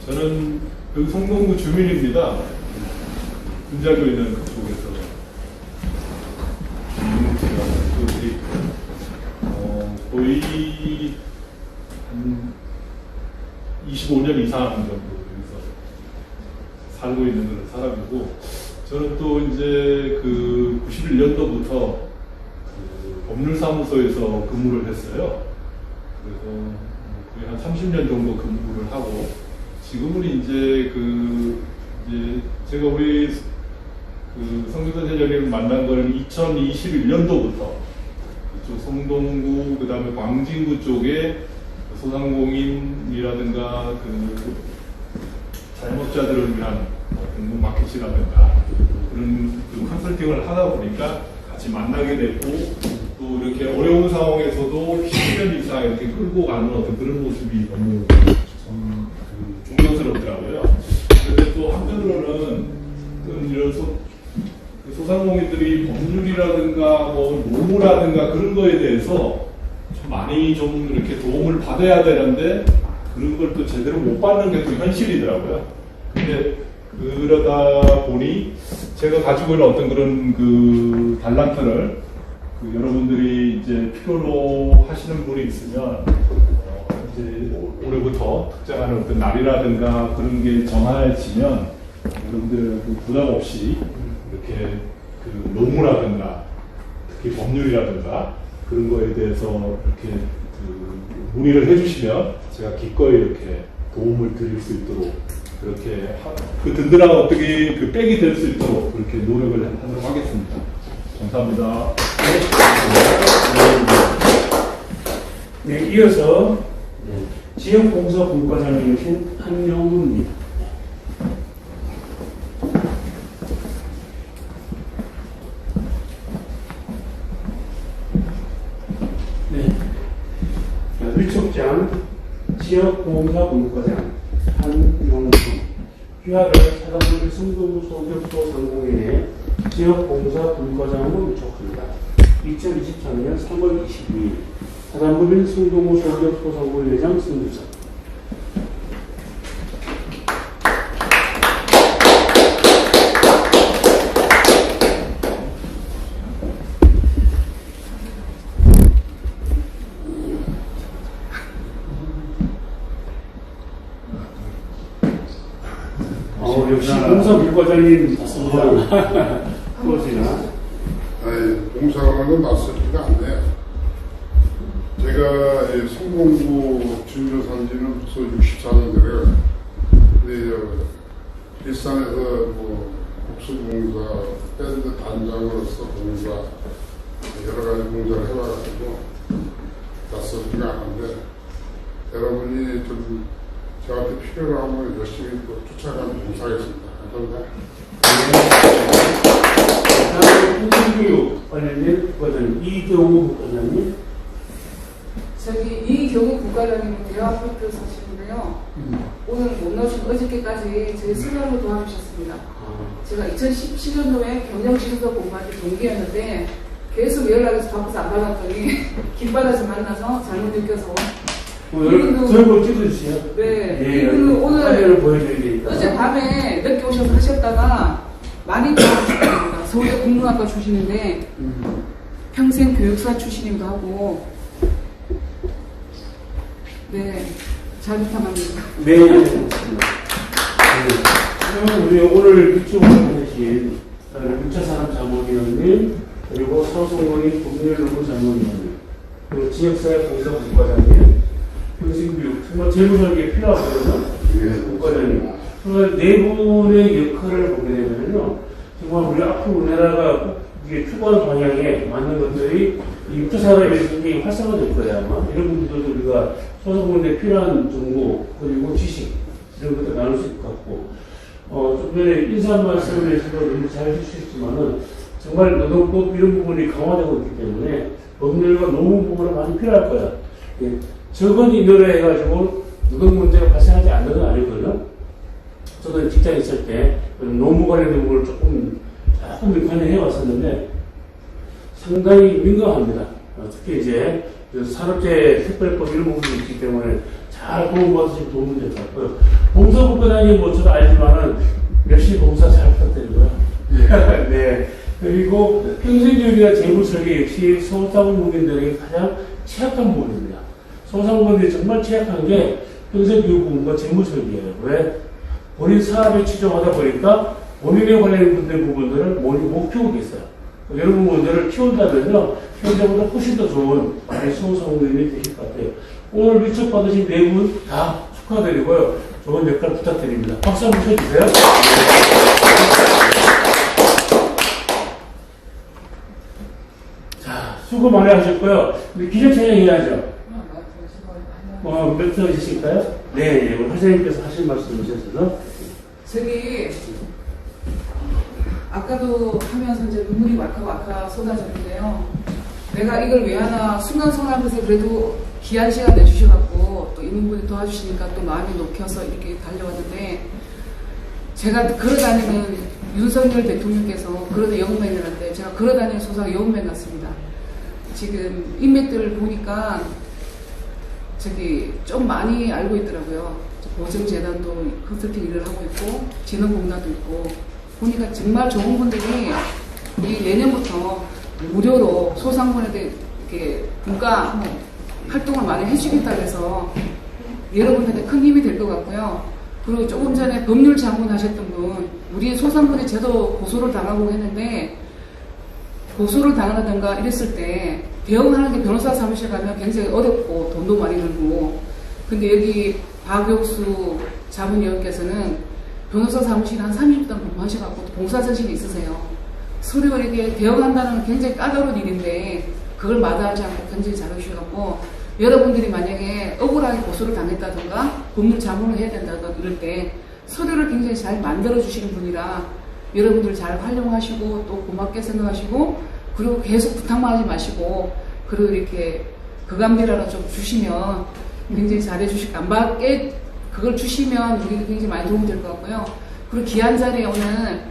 저는 여기 송동구 주민입니다. 분자교 있는 그쪽에서 그들이 거의 한 25년 이상 정도 여기서 살고 있는 그런 사람이고, 저는 또 이제 그 91년도부터 법률사무소에서 근무를 했어요. 그래서 거의 한 30년 정도 근무를 하고, 지금은 이제 이제 제가 우리 성규선 회장님을 만난 거는 2021년도부터 그쪽 송동구, 그 다음에 광진구 쪽에 소상공인이라든가 자영업자들을 위한 공급 마켓이라든가 그런 컨설팅을 하다 보니까 같이 만나게 되고, 또 이렇게 어려운 상황에서도 10년 이상 이렇게 끌고 가는 어떤 그런 모습이 너무 좀 존경스럽더라고요. 그런데 또 한편으로는 이런 소상공인들이 법률이라든가 뭐 노무라든가 그런 거에 대해서 좀 많이 좀 이렇게 도움을 받아야 되는데 그런 걸 또 제대로 못 받는 게 또 현실이더라고요. 근데 그러다 보니 제가 가지고 있는 어떤 그런 달란트를 여러분들이 이제 필요로 하시는 분이 있으면 이제 올해부터 특정하는 어떤 날이라든가 그런 게 정해지면 여러분들 부담 없이 이렇게 노무라든가 특히 법률이라든가 그런 거에 대해서 이렇게 문의를 해주시면 제가 기꺼이 이렇게 도움을 드릴 수 있도록 그렇게 든든한 어떻게 백이 될 수 있도록 그렇게 노력을 하도록 하겠습니다. 감사합니다. 네, 이어서 지역공사 분과장이신 한영훈입니다. 네, 일촉장 지역공사 분과장 한영훈, 휘하를 사단법인 송동구 소기업 소상공인의 지역공사 분과장으로 이촉합니다. 2023년 3월 22일 사단법인 성동구 서울역 소상공인회장 승주사. 역시 공사부과장님 맞습니다. 그러시나? 아니, 공사하는 건 낯설지가 않네요. 제가 성공구 진료산 지는 벌써 64년 되고요. 근데 일산에서 국수공사 밴드 단장으로서 공사 여러 가지 공사를 해와가지고 낯설지가 않은데 여러분이 좀 저한테 필요로 하면 열심히 또 쫓아가는 봉사하겠습니다. 감사합니다. 다음 행정교육 관련된 국과장님 이경우 국과장님. 저기 이경우 국과장님은 대화표표 사실인데요. 오늘 못 나오신 어저께까지 저희 수련을 도와주셨습니다. 제가 2017년도에 경영지도서 공부할 때 동기였는데 계속 연락해서 바빠서 안 받았더니 길바닥에서 만나서 잘못 느껴서 저걸 찍어주세요. 네. 예, 그리고 오늘 화면을 보여드려야 되니까. 어젯밤에 늦게 오셔서 하셨다가 많이 도와주셨습니다. 서울대 국문학과 출신인데 평생 교육사 출신이기도 하고 네. 잘 부탁합니다. 네, 고맙습니다. 그러면 우리 오늘 이쪽으로 하신 6차 산업자문위원님 그리고 소상공인 법률노무 자문위원님 그리고 지역사회 공사국과장님 교육교육 정말 재무설계에 필요하거든요. 국과장님. 그러니까 네 분의 역할을 보게 되면요. 정말 우리 앞으로 우리나라가 이게 추구하는 방향에 맞는 것들이 이 육조 산업에 굉장히 활성화될 거예요, 아마. 이런 분들도 우리가 소상공인에 필요한 정보, 그리고 지식, 이런 것들 나눌 수 있을 것 같고, 좀 전에 인사 말씀을 해서 너무 잘 해주셨지만은, 정말 노동법 이런 부분이 강화되고 있기 때문에, 법률과 노무 부분이 많이 필요할 거야. 예. 적은 인도를 해가지고 노동 문제가 발생하지 않는 건 아니거든요. 저도 직장에 있을 때 노무 관련된 부분을 조금 관여해 왔었는데 상당히 민감합니다. 특히 이제 산업재 특별법 이런 부분이 있기 때문에 잘 도움받으시면 도움이 될 것 같고요. 봉사국과장님 뭐 저도 알지만은 열심히 봉사 잘 부탁드리고요. 네. 그리고 평생교육이나 재무설계 역시 소상공인들에게 가장 취약한 부분입니다. 소상공인들이 정말 취약한 게 평생교육 부분과 재무설계예요. 왜? 본인 사업에 치중하다 보니까 본인에 관련된 부분들을 못 키우고 있어요. 이런 부분들을 키운다면요, 현재보다 훨씬 더 좋은 소상공인이 되실 것 같아요. 오늘 밀접 받으신 네 분 다 축하드리고요. 좋은 역할 부탁드립니다. 박수 한번 쳐주세요. 자, 수고 많이 하셨고요. 우리 기념촬영 해야죠. 몇 분 있으실까요? 네, 우리 회장님께서 하실 말씀 주셔서. 저기 아까도 하면서 이제 눈물이 왈칵왈칵 쏟아졌는데요. 내가 이걸 왜 하나 순간순간에서 그래도 귀한 시간 내주셔갖고 또 있는 분이 도와주시니까 또 마음이 녹여서 이렇게 달려왔는데 제가 걸어다니는 윤석열 대통령께서 그러다 영웅맨이라는데 제가 걸어다니는 소상 영웅맨 같습니다. 지금 인맥들을 보니까 저기 좀 많이 알고 있더라고요. 보증재단도 컨설팅 일을 하고 있고 진흥공단도 있고 보니까 정말 좋은 분들이 이 내년부터 무료로 소상공인한테 이렇게 문과 활동을 많이 해주겠다고 해서 여러분들한테 큰 힘이 될 것 같고요. 그리고 조금 전에 법률 자문 하셨던 분, 우리 소상공인이 제도 고소를 당하고 했는데 고소를 당하든가 이랬을 때 대응하는 게 변호사 사무실 가면 굉장히 어렵고 돈도 많이 들고 근데 여기 박용수 자문위원께서는 변호사 사무실 한 30년 공부하셔갖고 봉사정신이 있으세요. 서로 이렇게 대응한다는 건 굉장히 까다로운 일인데 그걸 마다하지 않고 굉장히 잘해주셔갖고 여러분들이 만약에 억울하게 고소를 당했다든가 법률 자문을 해야 된다든가 이럴 때 서류를 굉장히 잘 만들어주시는 분이라 여러분들 잘 활용하시고 또 고맙게 생각하시고 그리고 계속 부탁만 하지 마시고 그리고 이렇게 그감비라도 좀 주시면 굉장히 잘해주실 안 받게 그걸 주시면 우리가 굉장히 많이 도움이 될 것 같고요. 그리고 귀한 자리에 오늘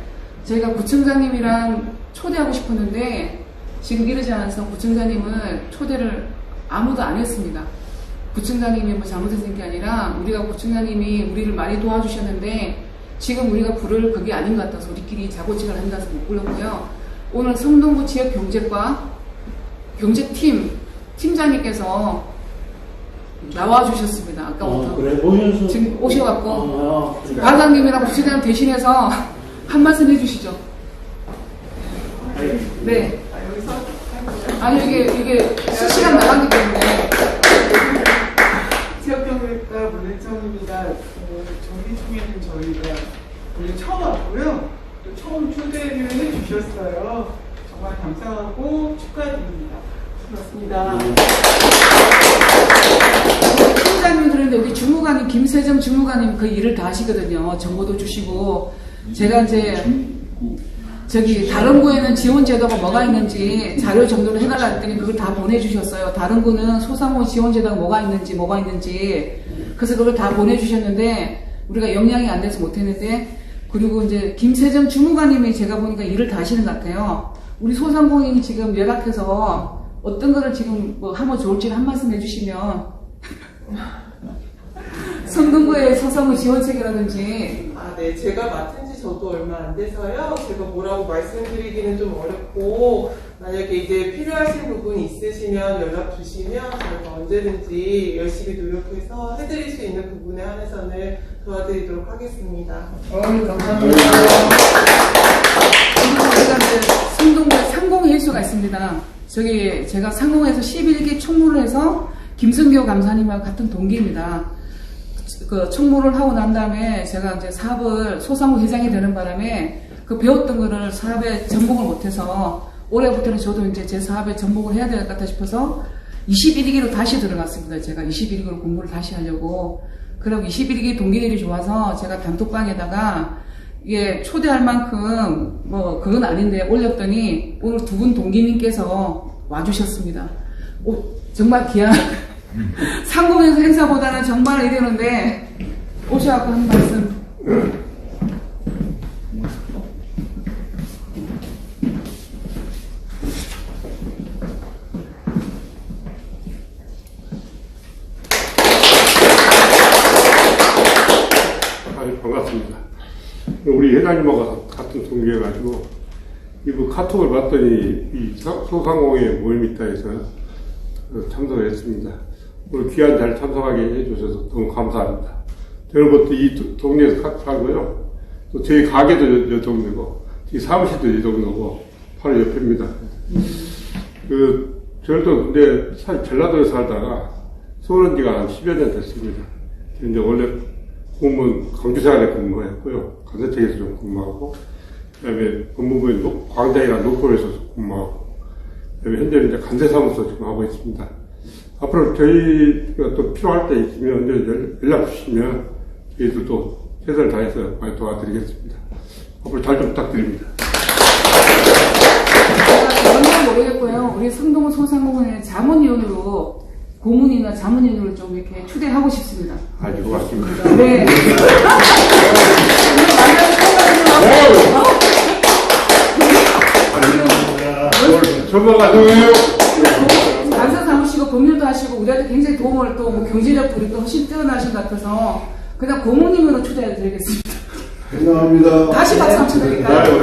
저희가 구청장님이랑 초대하고 싶었는데 지금 이러지 않아서 구청장님을 초대를 아무도 안 했습니다. 구청장님이 뭐 잘못했는 게 아니라 우리가 구청장님이 우리를 많이 도와주셨는데 지금 우리가 부를 그게 아닌 것 같아서 우리끼리 자고직을 한다서 못 불렀고요. 오늘 성동구 지역 경제과 경제팀 팀장님께서 나와주셨습니다. 아까부터. 그래, 오셔서. 지금 오셔갖고 그래. 반장님이랑 부처장 대신해서 한 말씀 해주시죠. 네. 아니 이게 실시간 나가기 때문에. 지역경제과 문혜정입니다. 저희 중에는 저희가 오늘 처음 왔고요. 또 처음 초대를 해주셨어요. 정말 감사하고 축하드립니다. 고맙습니다. 팀장님 들었는데 우리 주무관님 김세정 주무관님 그 일을 다 하시거든요. 정보도 주시고 제가 이제 저기 다른 구에는 지원 제도가 뭐가 있는지 자료 정도를 해달라 했더니 그걸 다 보내주셨어요. 다른 구는 소상공 지원 제도가 뭐가 있는지 그래서 그걸 다 보내주셨는데 우리가 영향이 안 돼서 못했는데 그리고 이제 김세정 주무관님이 제가 보니까 일을 다 하시는 것 같아요. 우리 소상공인이 지금 연락해서 어떤 거를 지금 뭐 하면 좋을지 한 말씀 해주시면 성동구의 소상공 지원책이라든지 네, 제가 맡은 지 저도 얼마 안 돼서요. 제가 뭐라고 말씀드리기는 좀 어렵고, 만약에 이제 필요하신 부분이 있으시면 연락 주시면 저희가 언제든지 열심히 노력해서 해드릴 수 있는 부분에 한해서는 도와드리도록 하겠습니다. 감사합니다. 우리가 이제 성동구에 상공회의소가 있습니다. 저기 제가 상공에서 11기 총무를 해서 김승교 감사님하고 같은 동기입니다. 그 총무를 하고 난 다음에 제가 이제 사업을 소상공 회장이 되는 바람에 그 배웠던 거를 사업에 전복을 못해서 올해부터는 저도 이제 제 사업에 전복을 해야 될 것 같다 싶어서 21기로 다시 들어갔습니다. 제가 21기로 공부를 다시 하려고. 그리고 21기 동기들이 좋아서 제가 단톡방에다가 이게 초대할 만큼 뭐 그건 아닌데 올렸더니 오늘 두 분 동기님께서 와주셨습니다. 정말 귀한 상공에서 행사보다는 정말 이러는데 오셔갖고 한 말씀. 반갑습니다. 우리 회장님하고 같은 동기여가지고 이분 카톡을 봤더니 이 소상공인 모임 있다 해서 참석을 했습니다. 오늘 귀한 자리 참석하게 해주셔서 너무 감사합니다. 저는 것도 이 동네에서 살고요. 또 저희 가게도 이 동네고, 저희 사무실도 이 동네고, 바로 옆입니다. 저도 근데 전라도에 살다가 서울 온 지가 한 10여 년 됐습니다. 이제 원래 공무원 강주사관에 근무했고요. 간세청에서 좀 근무하고, 그 다음에 법무부인 광장이나 노포에서 근무하고, 그 다음에 현재는 이제 간세사무소 지금 하고 있습니다. 앞으로 저희가 또 필요할 때 있으면 언제 연락 주시면 저희도 또 최선을 다해서 많이 도와드리겠습니다. 앞으로 잘 좀 부탁드립니다. 뭔지 모르겠고요. 우리 성동구 소상공인의 자문위원으로 고문이나 자문위원으로 좀 이렇게 초대하고 싶습니다. 아주 고맙습니다. 네. 간사 사무시고 법률도 하시고 우리한테 굉장히 도움을 또 뭐 경제력도 우리 또 훨씬 뛰어나신 것 같아서 그냥 고모님으로 초대해 드리겠습니다. 감사합니다. 다시 박수 한번 쳐드릴까요?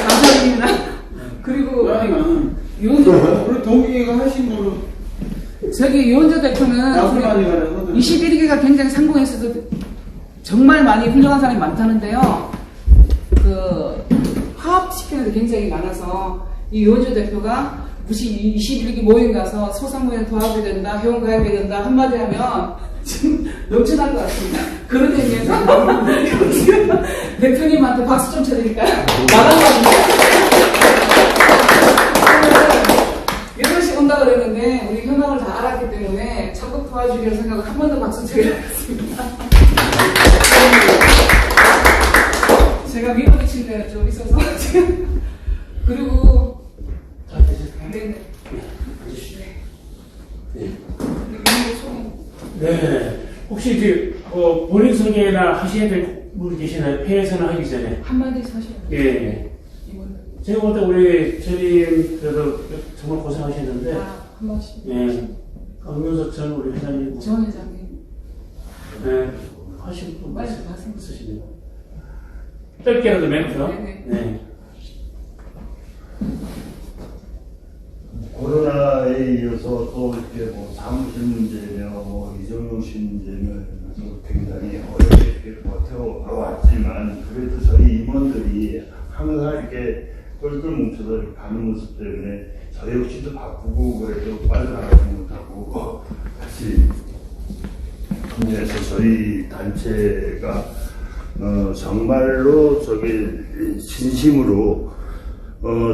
감사합니다. 그리고 우리 동기가 하신 거로 저기 유원조 대표는 21기가 굉장히 상공에서도 정말 많이 훌륭한 사람이 많다는데요. 그 화합시키는 데 굉장히 많아서 이 유원조 대표가 무시 21기 모임 가서 소상공인 도와줘야 된다, 회원 가입해야 된다 한마디 하면 지금 넘쳐날 것 같습니다. 그런 의미에서 지금 대표님한테 박수 좀 쳐드릴까요? 나가거든요. 8시 온다 그랬는데 우리 현황을 다 알았기 때문에 적극 도와주기로 생각을 한 번 더 박수 드리겠습니다. 제가 밀어붙인 데가 좀 있어서 지금 그리고 네. 혹시 이제 본인 소개나 하셔야 될 분이 계시나요? 폐회선을 하기 전에. 한마디 사셔야 돼요. 예. 이번에 제가 볼 때 우리 주님 그래도 정말 고생하시는데, 한 번씩. 예, 강윤석 전 우리 회장님, 전 회장님. 네, 하신 분 빨리 말씀 있으시네요. 짧게라도 멘트. 네네. 네. 코로나에 이어서 또 이렇게 뭐 사무실 문제며 뭐 이정용 씨 문제며 이러면서 굉장히 어렵게 버텨왔지만 그래도 저희 임원들이 항상 이렇게 똘똘 뭉쳐서 이렇게 가는 모습 때문에 저희 역시도 바쁘고 그래도 빠져나가지 못하고 같이 통해서 저희 단체가 정말로 진심으로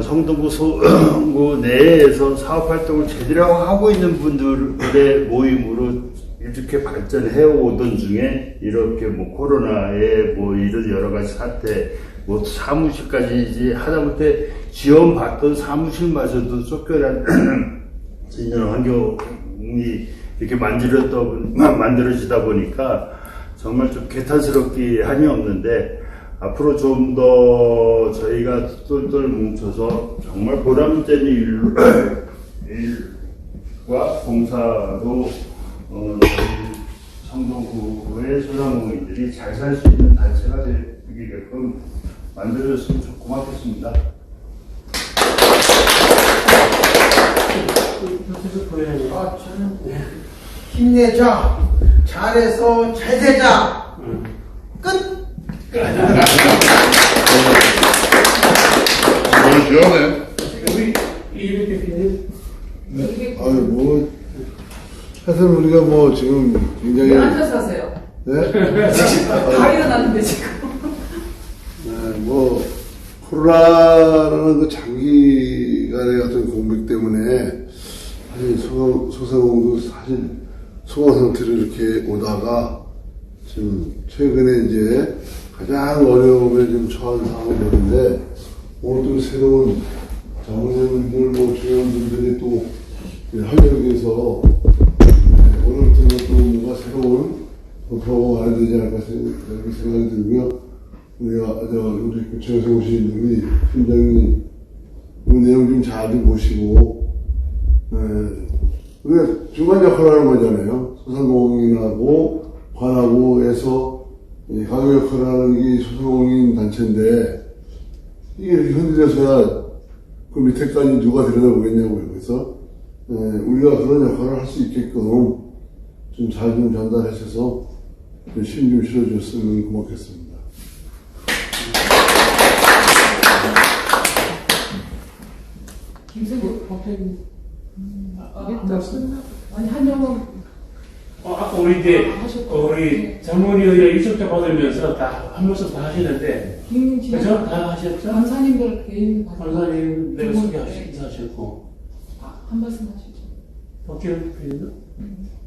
성동구 내에서 사업 활동을 제대로 하고 있는 분들의 모임으로 이렇게 발전해 오던 중에 이렇게 뭐 코로나에 뭐 이런 여러 가지 사태, 뭐 사무실까지 이제 하다못해 지원받던 사무실마저도 쫓겨난 이런 환경이 이렇게 만들어지다 보니까 정말 좀 개탄스럽기 한이 없는데 앞으로 좀 더 저희가 똘똘 뭉쳐서 정말 보람된 일과 봉사로 저희 성동구의 소상공인들이 잘 살 수 있는 단체가 되게끔 만들어줬으면 좀 고맙겠습니다. 저는 힘내자, 잘해서 잘 되자. 끝. 너무 시원해. 우리 이백 대표님. 네. 아유 뭐 하여튼 우리가 뭐 지금 굉장히 왜 앉아서 하세요? 네? 다 일어났는데 지금. 네, 뭐 코로나라는 그 장기간의 어떤 공백 때문에 사실 소상공도 사실 소강 상태로 이렇게 오다가 지금 최근에 이제 가장 어려움에 좀 처한 상황인데 오늘 또 새로운 장로님들 뭐 중요한분들이 또 활력에서 오늘부터는 또 뭔가 새로운 목표가 가야 되지 않을까 생각이 들고요. 우리 교체에서 오신 우리 팀장님 그 내용 좀 잘 좀 보시고 우리가 중간 역할을 하는 거잖아요. 소상공인하고 관하고 해서 가교 역할을 하는 게 소상공인 단체인데 이게 이렇게 흔들려서야 그 밑에까지 누가 들여다보겠냐고요. 그래서 우리가 그런 역할을 할 수 있게끔 좀 잘 좀 전달하셔서 힘 좀 실어주셨으면 고맙겠습니다. 김승국 법회님. 아니 한영은 아까 우리 이제 우리 장모님이랑 일정자 받으면서 다 한 말씀 다 하시는데, 그죠? 다 하셨죠? 강사님들 개인 강사님 내가 소개하셨고, 한 말씀 하시죠. 박기현 대표님은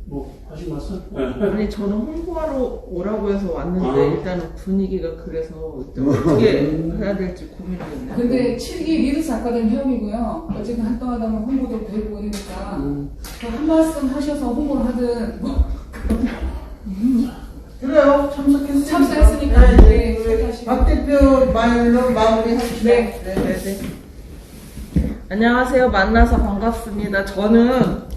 뭐 하신 말씀? 아니 저는 홍보하러 오라고 해서 왔는데 일단은 분위기가 그래서 어떻게 해야 될지 고민이겠네요. 근데 7기 리더스 아카데미 회원이고요. 어쨌든 활동하다 보면 홍보도 되고 그러니까 한 말씀 하셔서 홍보를 하든 그래요. 참석했으니까 네, 박 대표 말로 마무리합시다. 네. 안녕하세요. 만나서 반갑습니다. 저는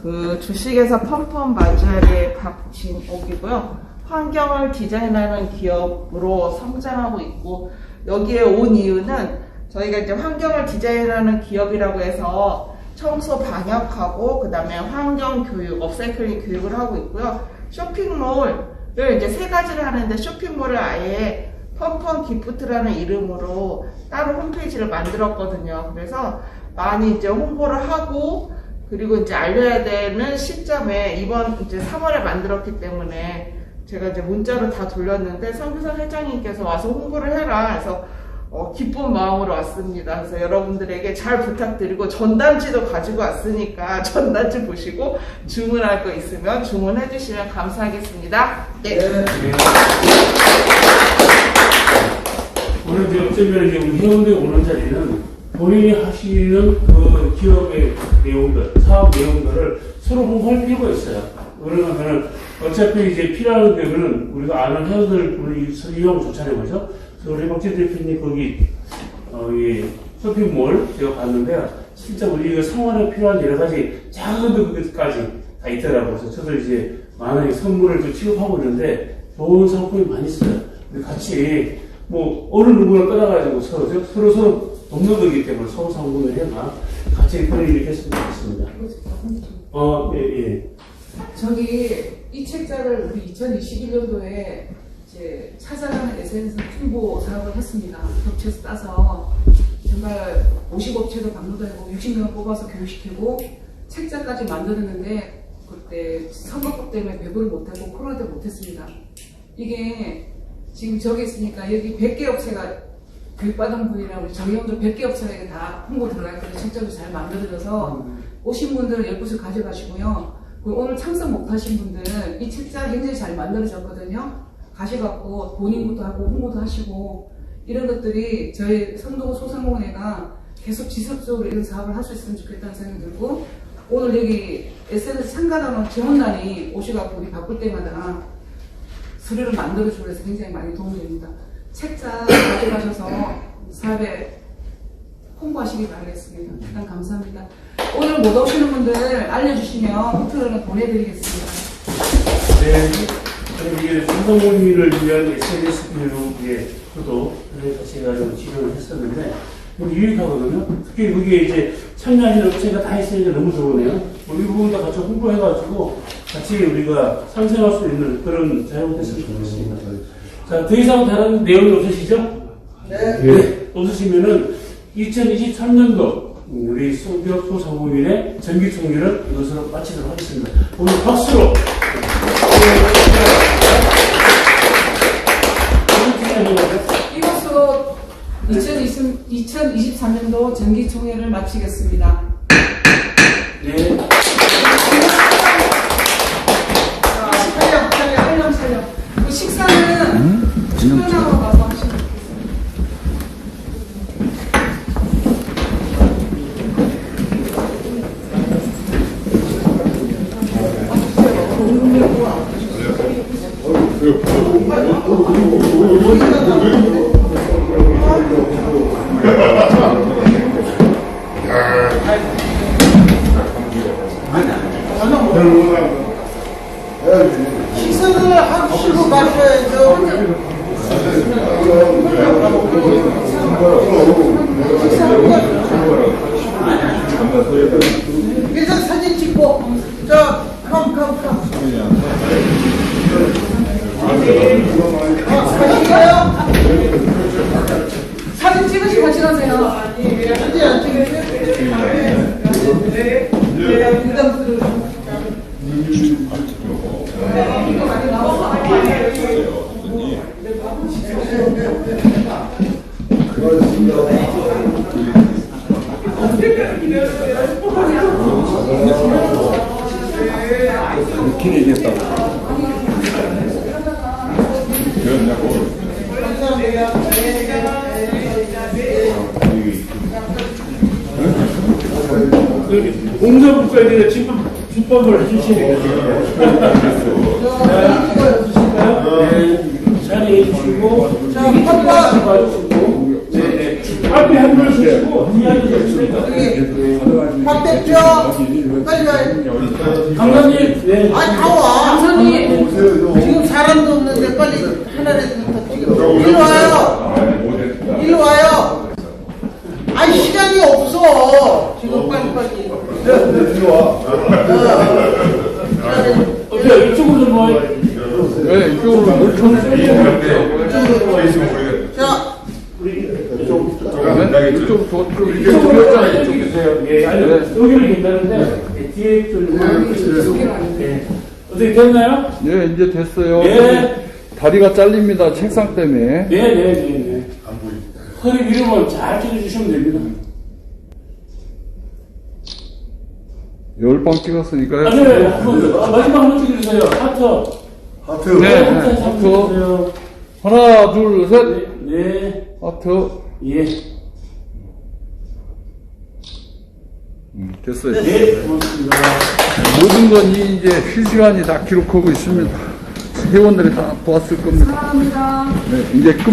그 주식회사 펌펌 바자리의 박진옥이고요. 환경을 디자인하는 기업으로 성장하고 있고, 여기에 온 이유는 저희가 이제 환경을 디자인하는 기업이라고 해서 청소 방역하고 그다음에 환경 교육, 업사이클링 교육을 하고 있고요. 쇼핑몰을 이제 3가지를 하는데 쇼핑몰을 아예 펌펌 기프트라는 이름으로 따로 홈페이지를 만들었거든요. 그래서 많이 이제 홍보를 하고 그리고 이제 알려야 되는 시점에 이번 이제 3월에 만들었기 때문에 제가 이제 문자로 다 돌렸는데 성규선 회장님께서 와서 홍보를 해라 해서 기쁜 마음으로 왔습니다. 그래서 여러분들에게 잘 부탁드리고 전단지도 가지고 왔으니까 전단지 보시고 주문할 거 있으면 주문해 주시면 감사하겠습니다. 네. 오늘 이제 어쩌면 이제 우리 회원들이 오는 자리는 본인이 하시는 그 기업의 내용들, 사업 내용들을 서로 홍보할 필요가 있어요. 그러면은 어차피 이제 필요한 데는 우리가 아는 회원들 분을 이용하면 좋잖아요, 그죠? 그래서 우리 박진 대표님 거기 쇼핑몰 제가 봤는데요. 진짜 우리가 생활에 필요한 여러 가지 작은 것까지 다 있더라고요. 그래서 저도 이제 많은 선물을 좀 취급하고 있는데 좋은 상품이 많이 있어요. 근데 같이 뭐 어느 누구를 떠나가지고 서로 돕는 거기 때문에 소상공인을 해가 같이 그런 일을 했으면 좋겠습니다. 예. 저기 이 책자를 우리 2021년도에 이제 찾아가는 SNS 홍보 사업을 했습니다. 겹쳐서 따서 정말 50업체도 방문하고 60명을 뽑아서 교육시키고 책자까지 만들었는데 그때 선거법 때문에 배부를 못하고 코로나 때문에 못했습니다. 이게 지금 저기 있으니까 여기 100개 업체가 교육받은 분이랑 우리 정의원들 100개 업체가 다 홍보 들어갈 거예요. 책자도 잘 만들어져서 오신 분들은 10곳을 가져가시고요. 오늘 참석 못하신 분들은 이 책자 굉장히 잘 만들어졌거든요. 가셔갖고 본인부터 하고 홍보도 하시고 이런 것들이 저희 성동구 소상공인회가 계속 지속적으로 이런 사업을 할 수 있으면 좋겠다는 생각이 들고 오늘 여기 SNS 참가하는 지원단이 오셔갖고 우리 바쁠 때마다 서류를 만들어주고 해서 굉장히 많이 도움이 됩니다. 책자 가져가셔서 사업에 홍보하시기 바라겠습니다. 일단 감사합니다. 오늘 못 오시는 분들 알려주시면 호텔을 보내드리겠습니다. 네, 이게 소상공인을 위한 SNS 교육에 저도 같이 해가지고 지원을 했었는데 유익하거든요. 특히 거기에 이제 참여하시는 업체가 다 있으니까 너무 좋으네요. 이 부분도 같이 홍보해가지고 같이 우리가 상생할 수 있는 그런 자유가 됐으면 좋겠습니다. 자, 더 이상 다른 내용이 없으시죠? 네. 없으시면은 2023년도 우리 소기업 소상공인의 정기총회를 이것으로 마치도록 하겠습니다. 오늘 박수로. 이것으로 2023년도 정기총회를 마치겠습니다. 네. 촬영. 그 식사는 주변하고 가서 하시면 좋겠습니다. 시선을 하시고 가셔야죠. 일단 사진 찍고, 컴. 가실까요? 사진 찍으시고 같이 가세요. 사진 안 찍으세요? 이렇게 얘기했다고. 공사국가에 집법을 해주시는 거죠. 네, 자리해 주시고, 봐주시고, 네. 앞에 한 분 서시고, 뒤에 한 분 서시고. 박 대표, 빨리 와요. 강사님, 네. 다 와. 강사님. 지금 사람도 없는데 빨리 하나라도 더 찍어. 일로 와요. 시간이 없어. 지금 빨리. 어때요? 이쪽으로 좀 와요. 네, 이쪽으로 물총을 자, 이쪽으로 이렇게 주세요. 예, 여기는 괜찮은데 뒤에 좀 어떻게 됐나요? 네, 이제 됐어요. 네. 다리가 잘립니다. 책상 때문에. 네. 허리 위로만 잘 찍어주시면 됩니다. 10방 찍었으니까요. 네. 마지막 한 번 찍어주세요. 하트. 네, 하트. 하나, 둘, 셋. 네. 하트. 예. 됐어요. 네, 고맙습니다. 모든 건 이제 실시간이 다 기록하고 있습니다. 회원들이 다 보았을 겁니다. 감사합니다. 네, 이제 끝.